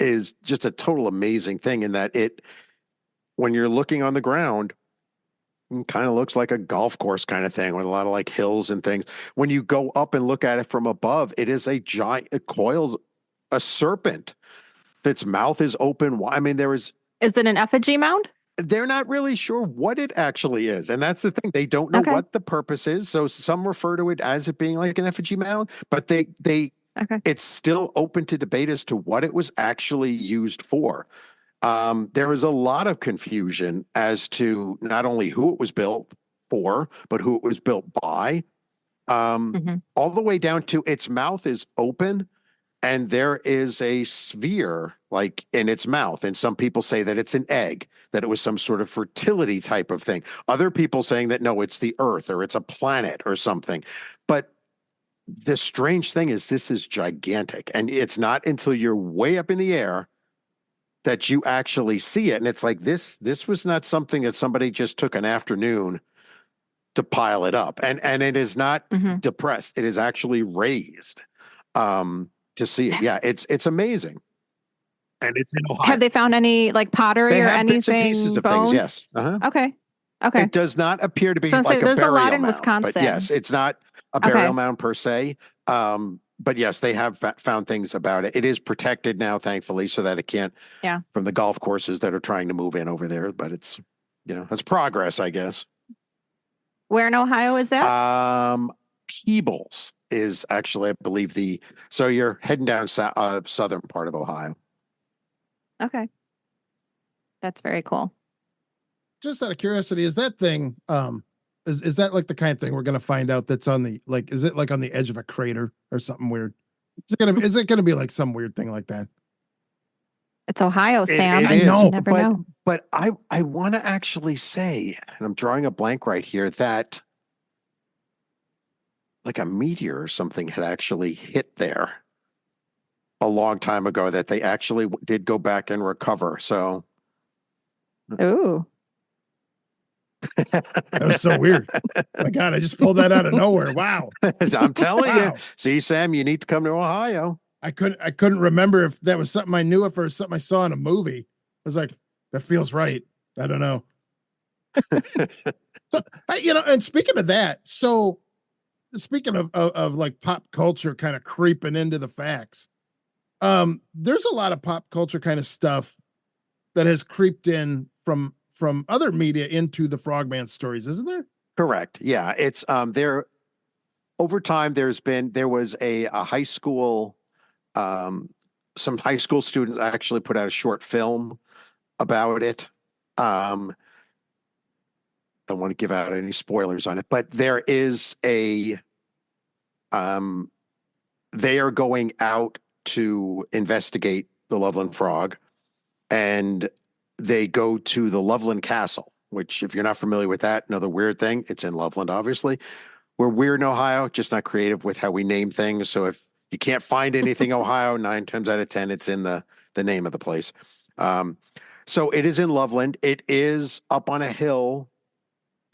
Speaker 5: is just a total amazing thing in that when you're looking on the ground, it kind of looks like a golf course kind of thing with a lot of like hills and things. When you go up and look at it from above, it is a giant, it coils a serpent that's mouth is open. I mean,
Speaker 6: Is it an effigy mound?
Speaker 5: they're not really sure what it actually is. And that's the thing. They don't know what the purpose is. So some refer to it as it being like an effigy mound, but it's still open to debate as to what it was actually used for. There is a lot of confusion as to not only who it was built for, but who it was built by. All the way down to its mouth is open and there is a sphere like in its mouth. And some people say that it's an egg, that it was some sort of fertility type of thing. Other people saying that, no, it's the earth or it's a planet or something. But the strange thing is this is gigantic. And it's not until you're way up in the air that you actually see it. And it's like, this was not something that somebody just took an afternoon to pile it up. And it is not depressed. It is actually raised. To see it. Yeah, it's amazing. And it's in Ohio.
Speaker 6: Have they found any like pottery
Speaker 5: They
Speaker 6: or
Speaker 5: have
Speaker 6: anything?
Speaker 5: bits and pieces of
Speaker 6: bones?
Speaker 5: things, yes.
Speaker 6: Okay.
Speaker 5: It does not appear to be
Speaker 6: So
Speaker 5: like a
Speaker 6: there's a
Speaker 5: burial
Speaker 6: lot in
Speaker 5: mound.
Speaker 6: Wisconsin.
Speaker 5: But yes, it's not a burial mound per se. But yes, they have found things about it. It is protected now, thankfully, so that it can't from the golf courses that are trying to move in over there. But it's it's progress, I guess.
Speaker 6: Where in Ohio is that?
Speaker 5: Peebles is actually, I believe, so you're heading down southern part of Ohio.
Speaker 6: Okay. That's very cool.
Speaker 4: Just out of curiosity, is that thing, is that like the kind of thing we're going to find out that's on the, like, is it like on the edge of a crater or something weird? Is it going to be like some weird thing like that?
Speaker 6: It's Ohio, Sam.
Speaker 5: It is,
Speaker 6: I know. You never know.
Speaker 5: But I want to actually say, and I'm drawing a blank right here, that like a meteor or something had actually hit there a long time ago that they actually did go back and recover. So.
Speaker 6: Ooh.
Speaker 4: That was so weird. My God, I just pulled that out of nowhere. Wow.
Speaker 5: I'm telling you. See, Sam, you need to come to Ohio.
Speaker 4: I couldn't remember if that was something I knew of or something I saw in a movie. I was like, that feels right. I don't know. So, and speaking of that, so speaking of like pop culture kind of creeping into the facts, there's a lot of pop culture kind of stuff that has creeped in from other media into the Frogman stories, isn't there?
Speaker 5: Correct. Yeah. It's there over time there was a high school, some high school students actually put out a short film about it. Don't want to give out any spoilers on it, but there is they are going out to investigate the Loveland Frog, and they go to the Loveland Castle, which, if you're not familiar with that, another weird thing, it's in Loveland, obviously. We're weird in Ohio, just not creative with how we name things. So if you can't find anything Ohio, 9 times out of 10, it's in the name of the place. So it is in Loveland. It is up on a hill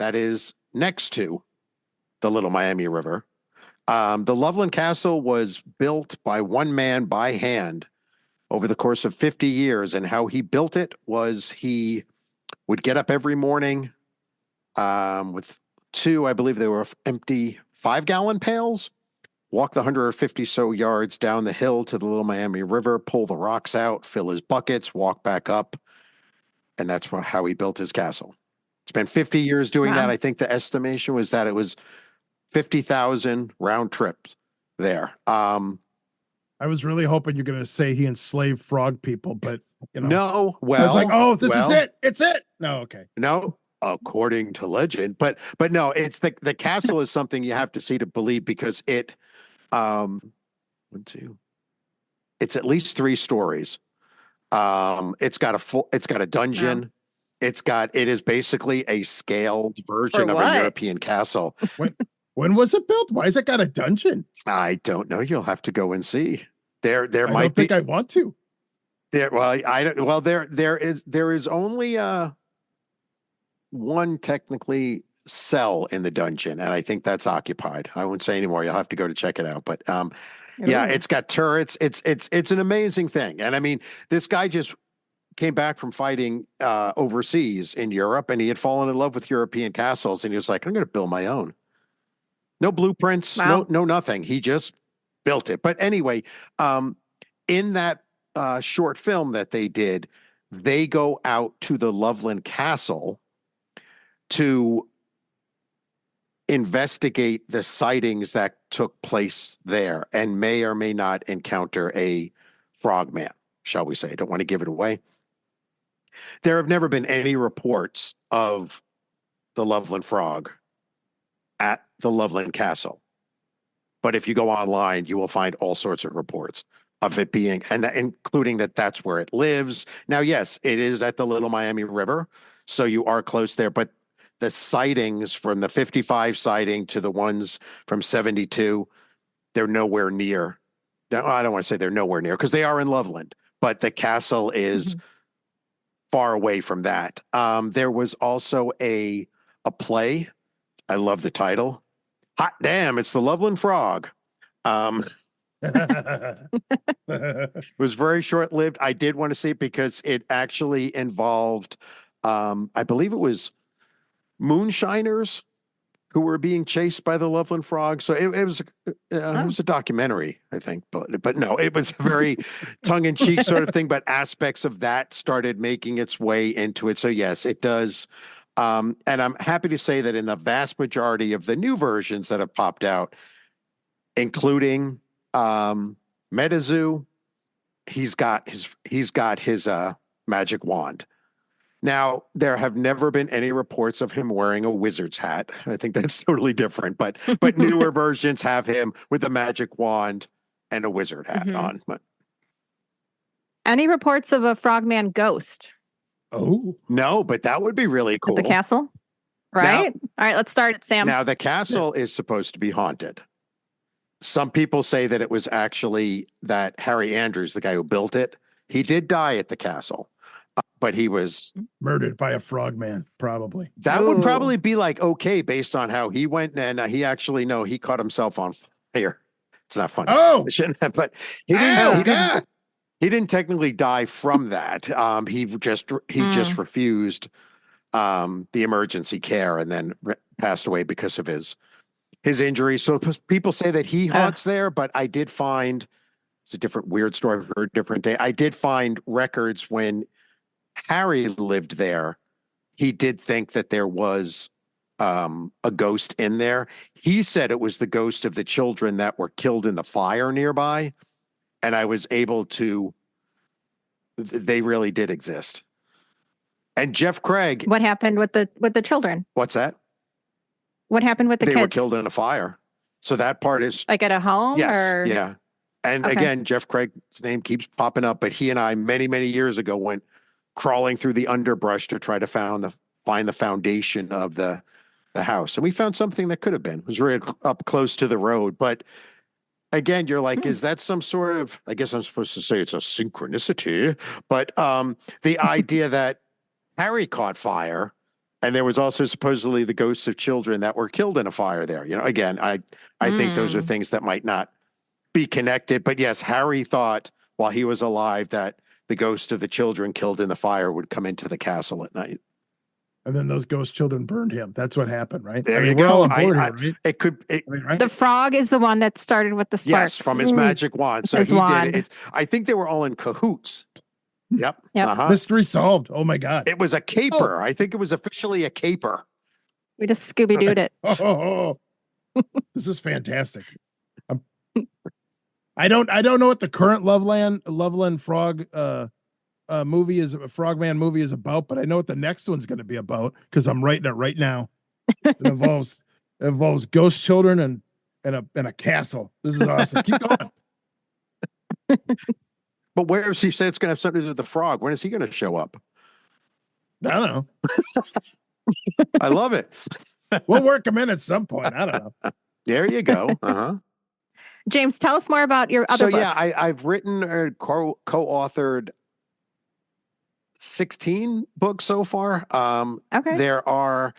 Speaker 5: that is next to the Little Miami River. The Loveland Castle was built by one man by hand over the course of 50 years. And how he built it was he would get up every morning with two, I believe they were empty 5-gallon pails, walk the 150 so yards down the hill to the Little Miami River, pull the rocks out, fill his buckets, walk back up. And that's how he built his castle. Spent 50 years doing
Speaker 6: Wow.
Speaker 5: that. I think the estimation was that it was 50,000 round trips there.
Speaker 4: I was really hoping you're going to say he enslaved frog people, but
Speaker 5: No,
Speaker 4: I was like, oh, this is
Speaker 5: well,
Speaker 4: it. It's it. No, okay.
Speaker 5: No, according to legend, but no, it's the castle is something you have to see to believe because it, it's at least 3 stories. It's got a dungeon.
Speaker 6: Wow.
Speaker 5: It is basically a scaled version of a
Speaker 6: what?
Speaker 5: European castle.
Speaker 4: When was it built? Why has it got a dungeon?
Speaker 5: I don't know. You'll have to go and see. There
Speaker 4: I
Speaker 5: might
Speaker 4: don't
Speaker 5: be
Speaker 4: think I want to.
Speaker 5: there. Well, there is only one technically cell in the dungeon, and I think that's occupied. I won't say anymore. You'll have to go to check it out. But yeah,
Speaker 6: Ooh.
Speaker 5: it's got turrets. It's an amazing thing. And I mean, this guy just came back from fighting overseas in Europe, and he had fallen in love with European castles, and he was like, I'm going to build my own. No blueprints,
Speaker 6: Wow.
Speaker 5: no nothing. He just built it. But anyway, in that short film that they did, they go out to the Loveland Castle to investigate the sightings that took place there and may or may not encounter a frogman, shall we say. I don't want to give it away. There have never been any reports of the Loveland Frog at the Loveland Castle. But if you go online, you will find all sorts of reports of it being, and including that's where it lives. Now, yes, it is at the Little Miami River, so you are close there, but the sightings from the 55 sighting to the ones from 72, they're nowhere near. Now, I don't want to say they're nowhere near because they are in Loveland, but the castle is far away from that. There was also a play. I love the title. Hot damn, it's the Loveland Frog. It was very short-lived. I did want to see it because it actually involved, I believe it was moonshiners who were being chased by the Loveland Frog. So it was a documentary, I think, but no, it was a very tongue-in-cheek sort of thing. But aspects of that started making its way into it. So yes, it does. And I'm happy to say that in the vast majority of the new versions that have popped out, including MetaZoo, he's got his magic wand. Now, there have never been any reports of him wearing a wizard's hat. I think that's totally different, but newer versions have him with a magic wand and a wizard hat on. But
Speaker 6: Any reports of a frogman ghost
Speaker 4: Oh,
Speaker 5: no, but that would be really cool.
Speaker 6: at the castle? Right? All right, let's start it, Sam.
Speaker 5: Now, the castle is supposed to be haunted. Some people say that it was actually that Harry Andrews, the guy who built it, he did die at the castle, but he was
Speaker 4: murdered by a frogman, probably.
Speaker 5: that would
Speaker 6: Ooh.
Speaker 5: probably be like okay based on how he went, and he actually he caught himself on fire. It's not funny.
Speaker 4: Oh,
Speaker 5: Shouldn't have, but he didn't. He didn't technically die from that. He just refused the emergency care and then passed away because of his injuries. So people say that he haunts there, but I did find it's a different weird story for a different day. I did find records when Harry lived there. He did think that there was a ghost in there. He said it was the ghost of the children that were killed in the fire nearby. And I was able to, they really did exist. And Jeff Craig.
Speaker 6: What happened with the children?
Speaker 5: What's that?
Speaker 6: What happened with the kids?
Speaker 5: They were killed in a fire. So that part is.
Speaker 6: Like at a home?
Speaker 5: Yes.
Speaker 6: Or?
Speaker 5: Yeah. And again, Jeff Craig's name keeps popping up, but he and I many, many years ago went crawling through the underbrush to try to find the foundation of the house. And we found something that could have been. It was really up close to the road, but again, you're like, is that some sort of, I guess I'm supposed to say it's a synchronicity, but the idea that Harry caught fire and there was also supposedly the ghosts of children that were killed in a fire there. Again, I think those are things that might not be connected, but yes, Harry thought while he was alive that the ghost of the children killed in the fire would come into the castle at night.
Speaker 4: And then those ghost children burned him. That's what happened, right?
Speaker 5: There you
Speaker 4: we're
Speaker 5: go.
Speaker 4: all on board here, right?
Speaker 5: It could.
Speaker 4: Right?
Speaker 6: The frog is the one that started with the sparks.
Speaker 5: Yes, from his magic wand. So
Speaker 6: His
Speaker 5: he
Speaker 6: wand.
Speaker 5: did it. I think they were all in cahoots. Yep.
Speaker 6: Yep.
Speaker 5: Uh-huh.
Speaker 4: Mystery solved. Oh my God.
Speaker 5: It was a caper. I think it was officially a caper.
Speaker 6: We just Scooby-Dooed it.
Speaker 4: This is fantastic. I don't know what the current Loveland Frog Frogman movie is about, but I know what the next one's going to be about because I'm writing it right now. It involves ghost children and a castle. This is awesome. Keep going.
Speaker 5: But where does he say it's going to have something to do with the frog? When is he going to show up?
Speaker 4: I don't know.
Speaker 5: I love it.
Speaker 4: We'll work them in at some point. I don't know.
Speaker 5: There you go. Uh-huh.
Speaker 6: James, tell us more about your other books.
Speaker 5: Yeah, I've written or co-authored 16 books so far.
Speaker 6: Okay.
Speaker 5: There are,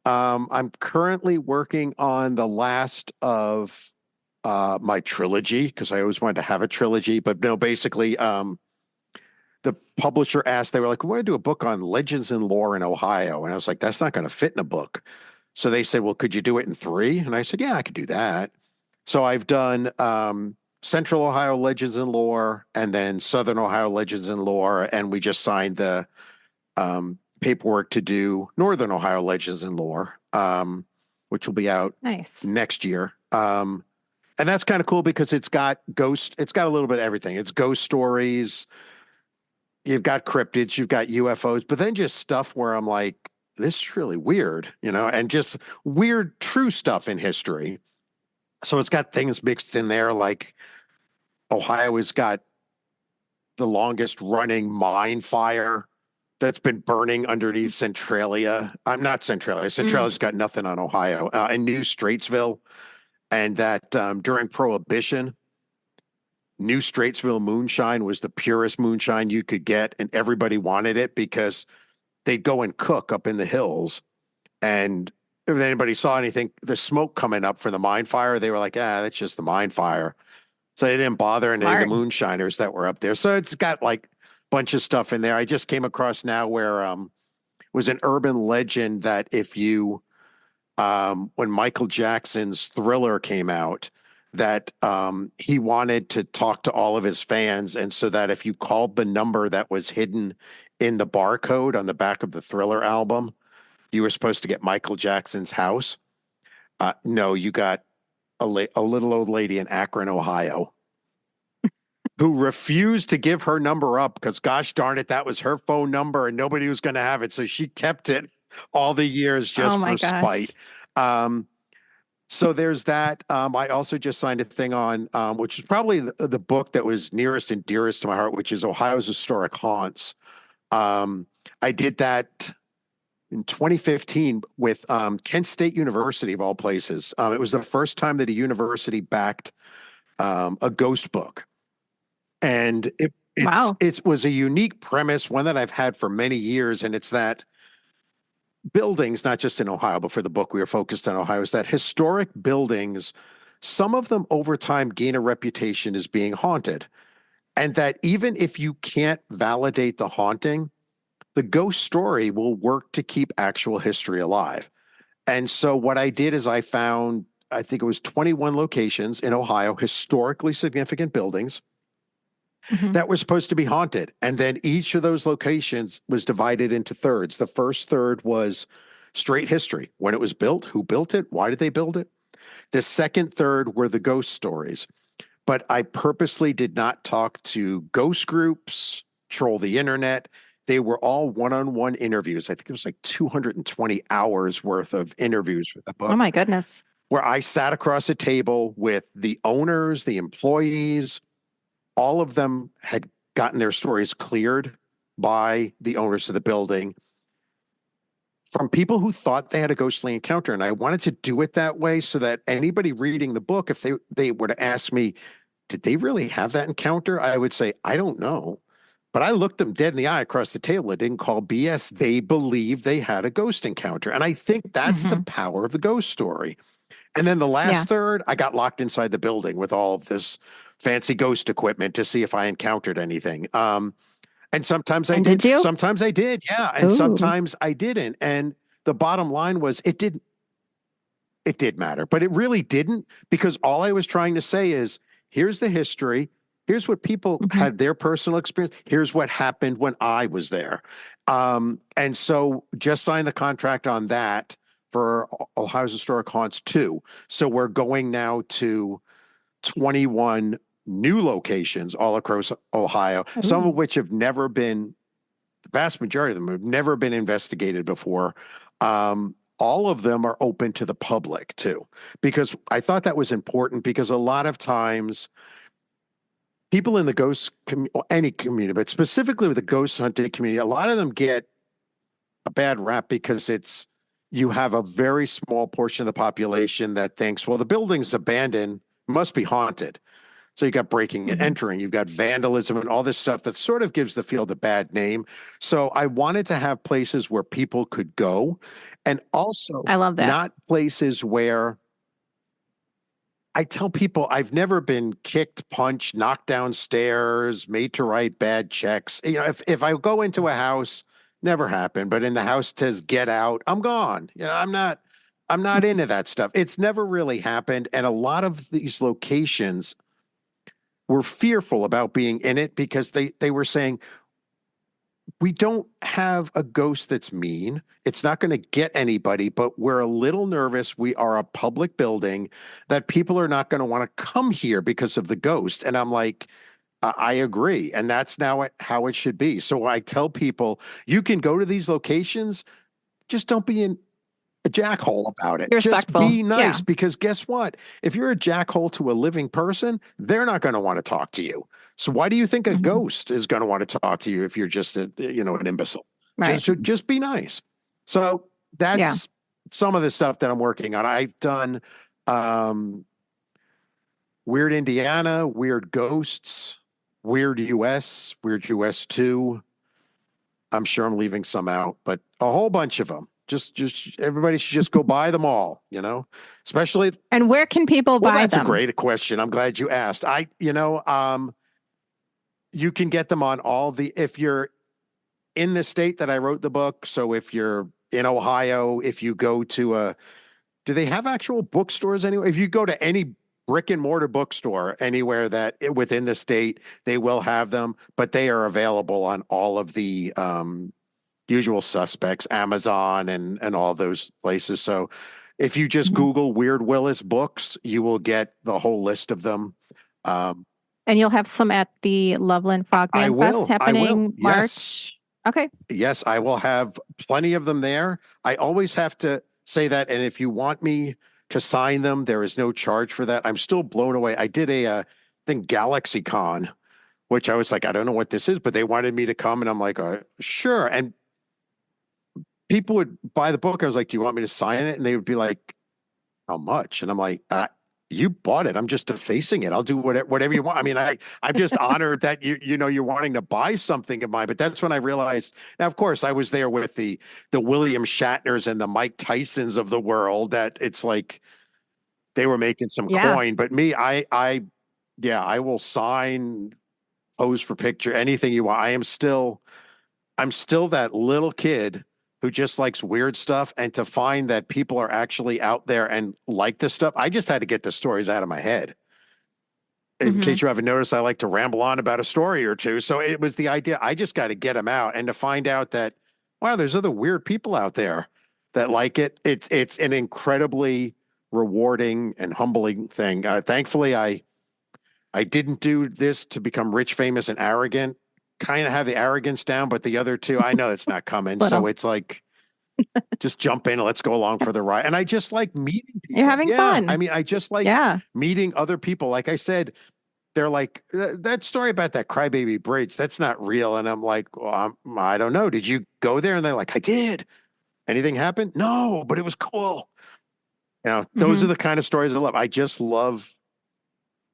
Speaker 5: I'm currently working on the last of my trilogy because I always wanted to have a trilogy, but no, basically, the publisher asked, they were like, we want to do a book on legends and lore in Ohio. And I was like, that's not going to fit in a book. So they said, well, could you do it in 3? And I said, yeah, I could do that. So I've done Central Ohio Legends and Lore and then Southern Ohio Legends and Lore. And we just signed the paperwork to do Northern Ohio Legends and Lore, which will be out next year. And that's kind of cool because it's got a little bit of everything. It's ghost stories. You've got cryptids, you've got UFOs, but then just stuff where I'm like, this is really weird, and just weird true stuff in history. So it's got things mixed in there, like Ohio has got the longest running mine fire that's been burning underneath Centralia. I'm not Centralia. Centralia's got nothing on Ohio. And New Straitsville. And that during Prohibition, New Straitsville moonshine was the purest moonshine you could get. And everybody wanted it because they'd go and cook up in the hills. And if anybody saw anything, the smoke coming up from the mine fire, they were like, that's just the mine fire. So they didn't bother any of the moonshiners that were up there. So it's got like a bunch of stuff in there. I just came across now where was an urban legend that if you, when Michael Jackson's Thriller came out, that he wanted to talk to all of his fans. And so that if you called the number that was hidden in the barcode on the back of the Thriller album, you were supposed to get Michael Jackson's house. No, you got a little old lady in Akron, Ohio, who refused to give her number up because, gosh darn it, that was her phone number and nobody was going to have it. So she kept it all the years just for spite. So there's that. I also just signed a thing on, which is probably the book that was nearest and dearest to my heart, which is Ohio's Historic Haunts. I did that in 2015 with Kent State University, of all places. It was the first time that a university backed a ghost book. And it was a unique premise, one that I've had for many years. And it's that buildings, not just in Ohio, but for the book we were focused on Ohio, is that historic buildings, some of them over time gain a reputation as being haunted. And that even if you can't validate the haunting, the ghost story will work to keep actual history alive. And so what I did is I found, I think it was 21 locations in Ohio, historically significant buildings that were supposed to be haunted. And then each of those locations was divided into thirds. The first third was straight history. When it was built, who built it? Why did they build it? The second third were the ghost stories. But I purposely did not talk to ghost groups, troll the internet. They were all one-on-one interviews. I think it was like 220 hours worth of interviews for the book.
Speaker 6: Oh my goodness.
Speaker 5: Where I sat across a table with the owners, the employees. All of them had gotten their stories cleared by the owners of the building from people who thought they had a ghostly encounter. And I wanted to do it that way so that anybody reading the book, if they were to ask me, did they really have that encounter? I would say, I don't know. But I looked them dead in the eye across the table. I didn't call BS. They believed they had a ghost encounter. And I think that's the power of the ghost story. And then the last third, I got locked inside the building with all of this fancy ghost equipment to see if I encountered anything. And sometimes I did.
Speaker 6: Did you?
Speaker 5: Sometimes I did. Yeah. And sometimes I didn't. And the bottom line was it did matter, but it really didn't, because all I was trying to say is, here's the history. Here's what people had their personal experience. Here's what happened when I was there. And so just signed the contract on that for Ohio's Historic Haunts 2. So we're going now to 21 new locations all across Ohio, some of which have never been, the vast majority of them have never been investigated before. All of them are open to the public too, because I thought that was important, because a lot of times people in the ghost any community, but specifically with the ghost hunting community, a lot of them get a bad rap because you have a very small portion of the population that thinks, well, the building's abandoned, must be haunted. So you got breaking and entering, you've got vandalism and all this stuff that sort of gives the field a bad name. So I wanted to have places where people could go, and also
Speaker 6: I love that.
Speaker 5: Not places where I tell people I've never been kicked, punched, knocked downstairs, made to write bad checks. You know, if I go into a house, never happened, but in the house says get out, I'm gone. You know, I'm not into that stuff. It's never really happened. And a lot of these locations were fearful about being in it because they were saying, we don't have a ghost that's mean. It's not going to get anybody, but we're a little nervous. We are a public building that people are not going to want to come here because of the ghost. And I'm like, I agree. And that's now how it should be. So I tell people, you can go to these locations, just don't be in a jackhole about it. Just be nice, because guess what? If you're a jackhole to a living person, they're not going to want to talk to you. So why do you think a ghost is going to want to talk to you if you're just an imbecile?
Speaker 6: Right.
Speaker 5: Just be nice. So that's some of the stuff that I'm working on. I've done Weird Indiana, Weird Ghosts, Weird US 2. I'm sure I'm leaving some out, but a whole bunch of them. Just everybody should just go buy them all, especially.
Speaker 6: And where can people buy them?
Speaker 5: That's a great question. I'm glad you asked. You can get them on if you're in the state that I wrote the book. So if you're in Ohio, if you go to do they have actual bookstores anyway? If you go to any brick and mortar bookstore anywhere within the state, they will have them, but they are available on all of the, usual suspects, Amazon and all those places. So if you just Google Weird Willis books, you will get the whole list of them.
Speaker 6: And you'll have some at the Loveland Frogman Fest happening March.
Speaker 5: Yes.
Speaker 6: Okay.
Speaker 5: Yes, I will have plenty of them there. I always have to say that. And if you want me to sign them, there is no charge for that. I'm still blown away. I did GalaxyCon, which I was like, I don't know what this is, but they wanted me to come, and I'm like, sure. And people would buy the book. I was like, do you want me to sign it? And they would be like, how much? And I'm like, you bought it. I'm just defacing it. I'll do whatever you want. I mean, I'm just honored that you're wanting to buy something of mine. But that's when I realized. Now, of course, I was there with the William Shatners and the Mike Tysons of the world. That it's like they were making some coin. But me, I will sign, pose for picture, anything you want. I'm still that little kid who just likes weird stuff, and to find that people are actually out there and like this stuff. I just had to get the stories out of my head. In case you haven't noticed, I like to ramble on about a story or two. So it was the idea. I just got to get them out, and to find out that, wow, there's other weird people out there that like it. It's an incredibly rewarding and humbling thing. Thankfully, I didn't do this to become rich, famous, and arrogant. Kind of have the arrogance down, but the other two, I know it's not coming. So it's like, just jump in and let's go along for the ride. And I just like meeting people.
Speaker 6: You're having fun.
Speaker 5: I mean, I just like meeting other people. Like I said, they're like, that story about that Crybaby Bridge, that's not real. And I'm like, well, I don't know. Did you go there? And they're like, I did. Anything happen? No, but it was cool. Those are the kind of stories I love. I just love.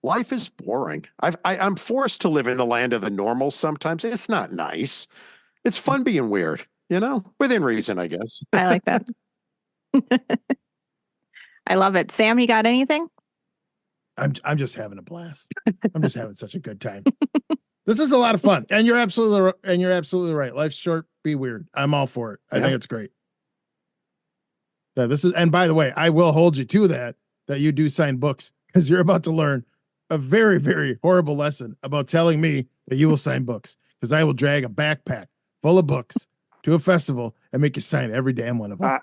Speaker 5: Life is boring. I'm forced to live in the land of the normal sometimes. It's not nice. It's fun being weird, within reason, I guess.
Speaker 6: I like that. I love it. Sam, you got anything?
Speaker 4: I'm just having a blast. I'm just having such a good time. This is a lot of fun. And you're absolutely right. Life's short, be weird. I'm all for it. I think it's great. And by the way, I will hold you to that you do sign books, because you're about to learn a very, very horrible lesson about telling me that you will sign books, because I will drag a backpack full of books to a festival and make you sign every damn one of them.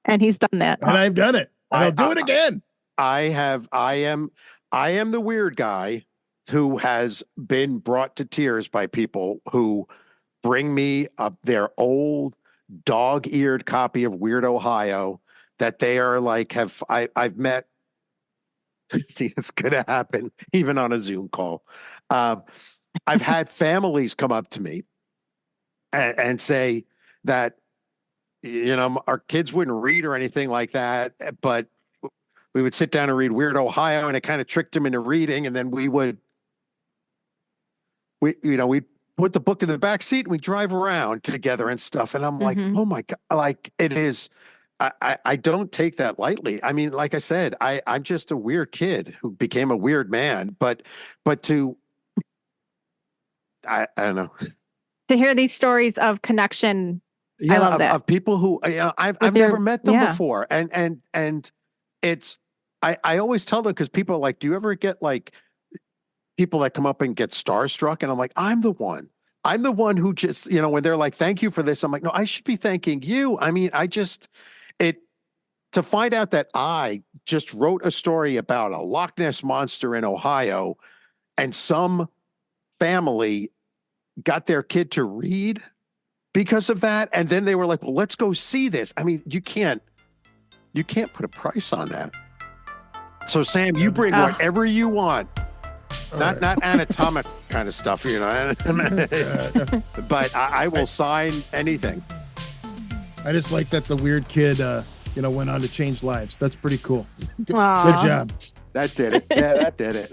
Speaker 6: And he's done that.
Speaker 4: And I've done it. And I'll do it again.
Speaker 5: I am the weird guy who has been brought to tears by people who bring me their old dog-eared copy of Weird Ohio that they are like, I've met. See, it's going to happen even on a Zoom call. I've had families come up to me and say that, our kids wouldn't read or anything like that, but we would sit down and read Weird Ohio, and it kind of tricked them into reading. And then we'd put the book in the back seat and we drive around together and stuff. And I'm like, oh my God, like it is. I don't take that lightly. I mean, like I said, I'm just a weird kid who became a weird man, but I don't know.
Speaker 6: To hear these stories of connection. I love that.
Speaker 5: Of people who, I've never met them before. And it's, I always tell them, because people are like, do you ever get like people that come up and get starstruck? And I'm like, I'm the one who just, when they're like, thank you for this. I'm like, no, I should be thanking you. I mean, to find out that I just wrote a story about a Loch Ness monster in Ohio and some family got their kid to read because of that. And then they were like, well, let's go see this. I mean, you can't put a price on that. So Sam, you bring whatever you want. Not anatomic kind of stuff, but I will sign anything. I
Speaker 4: just like that the weird kid, went on to change lives. That's pretty cool. Good job.
Speaker 5: That did it. Yeah, that did it.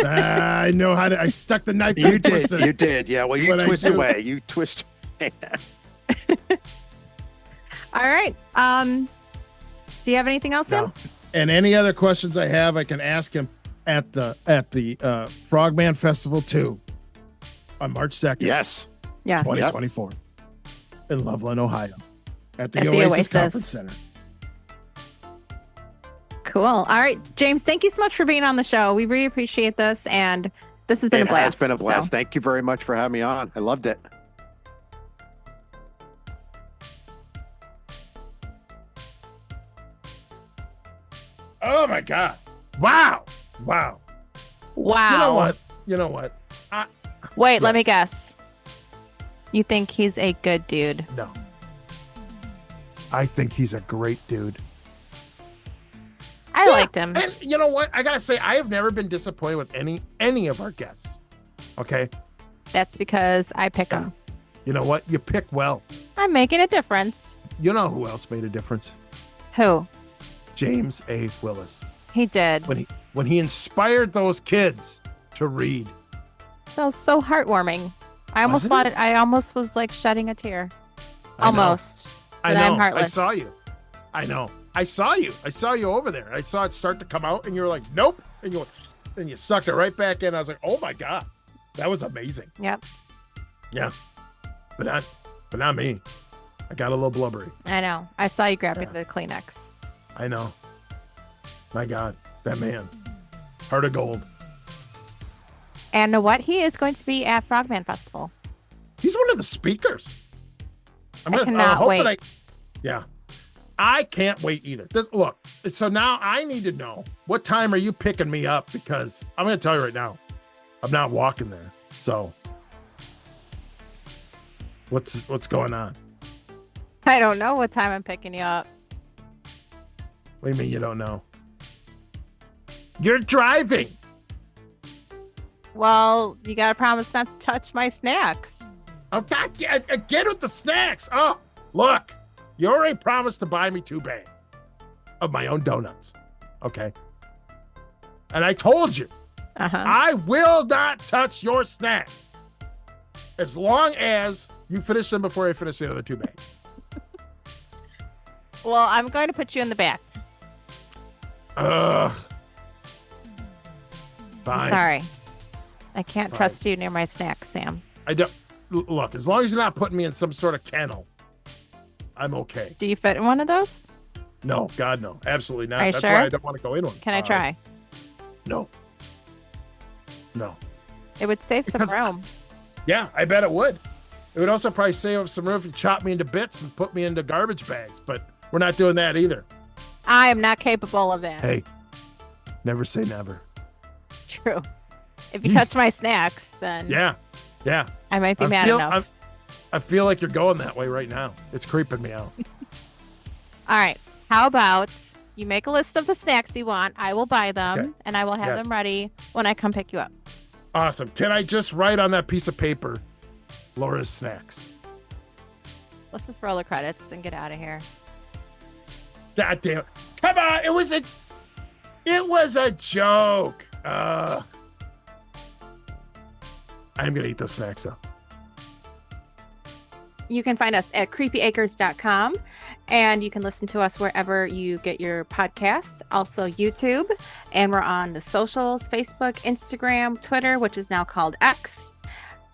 Speaker 4: I know how to. I stuck the knife.
Speaker 5: You did. Yeah. Well, you twist away. You twist.
Speaker 6: All right. Do you have anything else, Sam?
Speaker 4: No. And any other questions I have, I can ask him at the Frogman Festival 2 on March 2nd.
Speaker 5: Yes.
Speaker 4: 2024 in Loveland, Ohio, at the Oasis Conference Center.
Speaker 6: Cool. All right, James, thank you so much for being on the show. We really appreciate this, and this has been a blast.
Speaker 5: It's been a blast. Thank you very much for having me on. I loved it.
Speaker 4: Oh my God. Wow. You know what?
Speaker 6: Wait, let me guess. You think he's a good dude?
Speaker 4: No. I think he's a great dude.
Speaker 6: I liked him.
Speaker 4: And you know what? I gotta say, I have never been disappointed with any of our guests. Okay?
Speaker 6: That's because I pick them.
Speaker 4: You know what? You pick well.
Speaker 6: I'm making a difference.
Speaker 4: You know who else made a difference?
Speaker 6: Who?
Speaker 4: James A. Willis.
Speaker 6: He did.
Speaker 4: When he inspired those kids to read.
Speaker 6: That was so heartwarming. I almost was like shedding a tear. Almost.
Speaker 4: I know.
Speaker 6: I'm heartless.
Speaker 4: I saw you. I know. I saw you over there. I saw it start to come out, and you were like, nope. And you sucked it right back in. I was like, oh my God, that was amazing.
Speaker 6: Yep.
Speaker 4: Yeah. But not me. I got a little blubbery.
Speaker 6: I know. I saw you grabbing the Kleenex.
Speaker 4: I know. My God, that man. Heart of gold.
Speaker 6: And know what? He is going to be at Frogman Festival.
Speaker 4: He's one of the speakers.
Speaker 6: I cannot wait.
Speaker 4: Yeah. I can't wait either. Look, so now I need to know, what time are you picking me up? Because I'm going to tell you right now, I'm not walking there. So what's going on?
Speaker 6: I don't know what time I'm picking you up.
Speaker 4: What do you mean you don't know? You're driving.
Speaker 6: Well, you got to promise not to touch my snacks.
Speaker 4: Oh, God, get with the snacks. Oh, look, you already promised to buy me 2 bags of my own donuts. Okay. And I told you, I will not touch your snacks as long as you finish them before I finish the other 2 bags.
Speaker 6: Well, I'm going to put you in the back.
Speaker 4: Ugh. Fine.
Speaker 6: Sorry. I can't trust you near my snacks, Sam.
Speaker 4: I don't. Look, as long as you're not putting me in some sort of kennel, I'm okay.
Speaker 6: Do you fit in one of those?
Speaker 4: No, God, no. Absolutely not.
Speaker 6: Are you
Speaker 4: That's
Speaker 6: sure?
Speaker 4: why I don't want to go in one.
Speaker 6: Can I try?
Speaker 4: No. No.
Speaker 6: It would save some
Speaker 4: Because-
Speaker 6: room.
Speaker 4: Yeah, I bet it would. It would also probably save some room if you chop me into bits and put me into garbage bags, but we're not doing that either.
Speaker 6: I am not capable of that.
Speaker 4: Hey, never say never.
Speaker 6: True. If you touch my snacks, then
Speaker 4: Yeah.
Speaker 6: I might be mad enough.
Speaker 4: I feel like you're going that way right now. It's creeping me out.
Speaker 6: All right. How about you make a list of the snacks you want? I will buy them,
Speaker 4: Okay.
Speaker 6: and I will have
Speaker 4: Yes.
Speaker 6: them ready when I come pick you up.
Speaker 4: Awesome. Can I just write on that piece of paper, Laura's snacks?
Speaker 6: Let's just roll the credits and get out of here.
Speaker 4: God damn it. Come on. It was a joke. I'm going to eat those snacks though.
Speaker 3: You can find us at creepyacres.com, and you can listen to us wherever you get your podcasts, also YouTube, and we're on the socials, Facebook, Instagram, Twitter, which is now called X,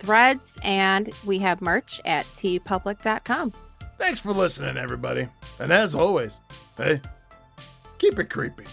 Speaker 3: Threads, and we have merch at tpublic.com.
Speaker 4: Thanks for listening, everybody. And as always, hey, keep it creepy.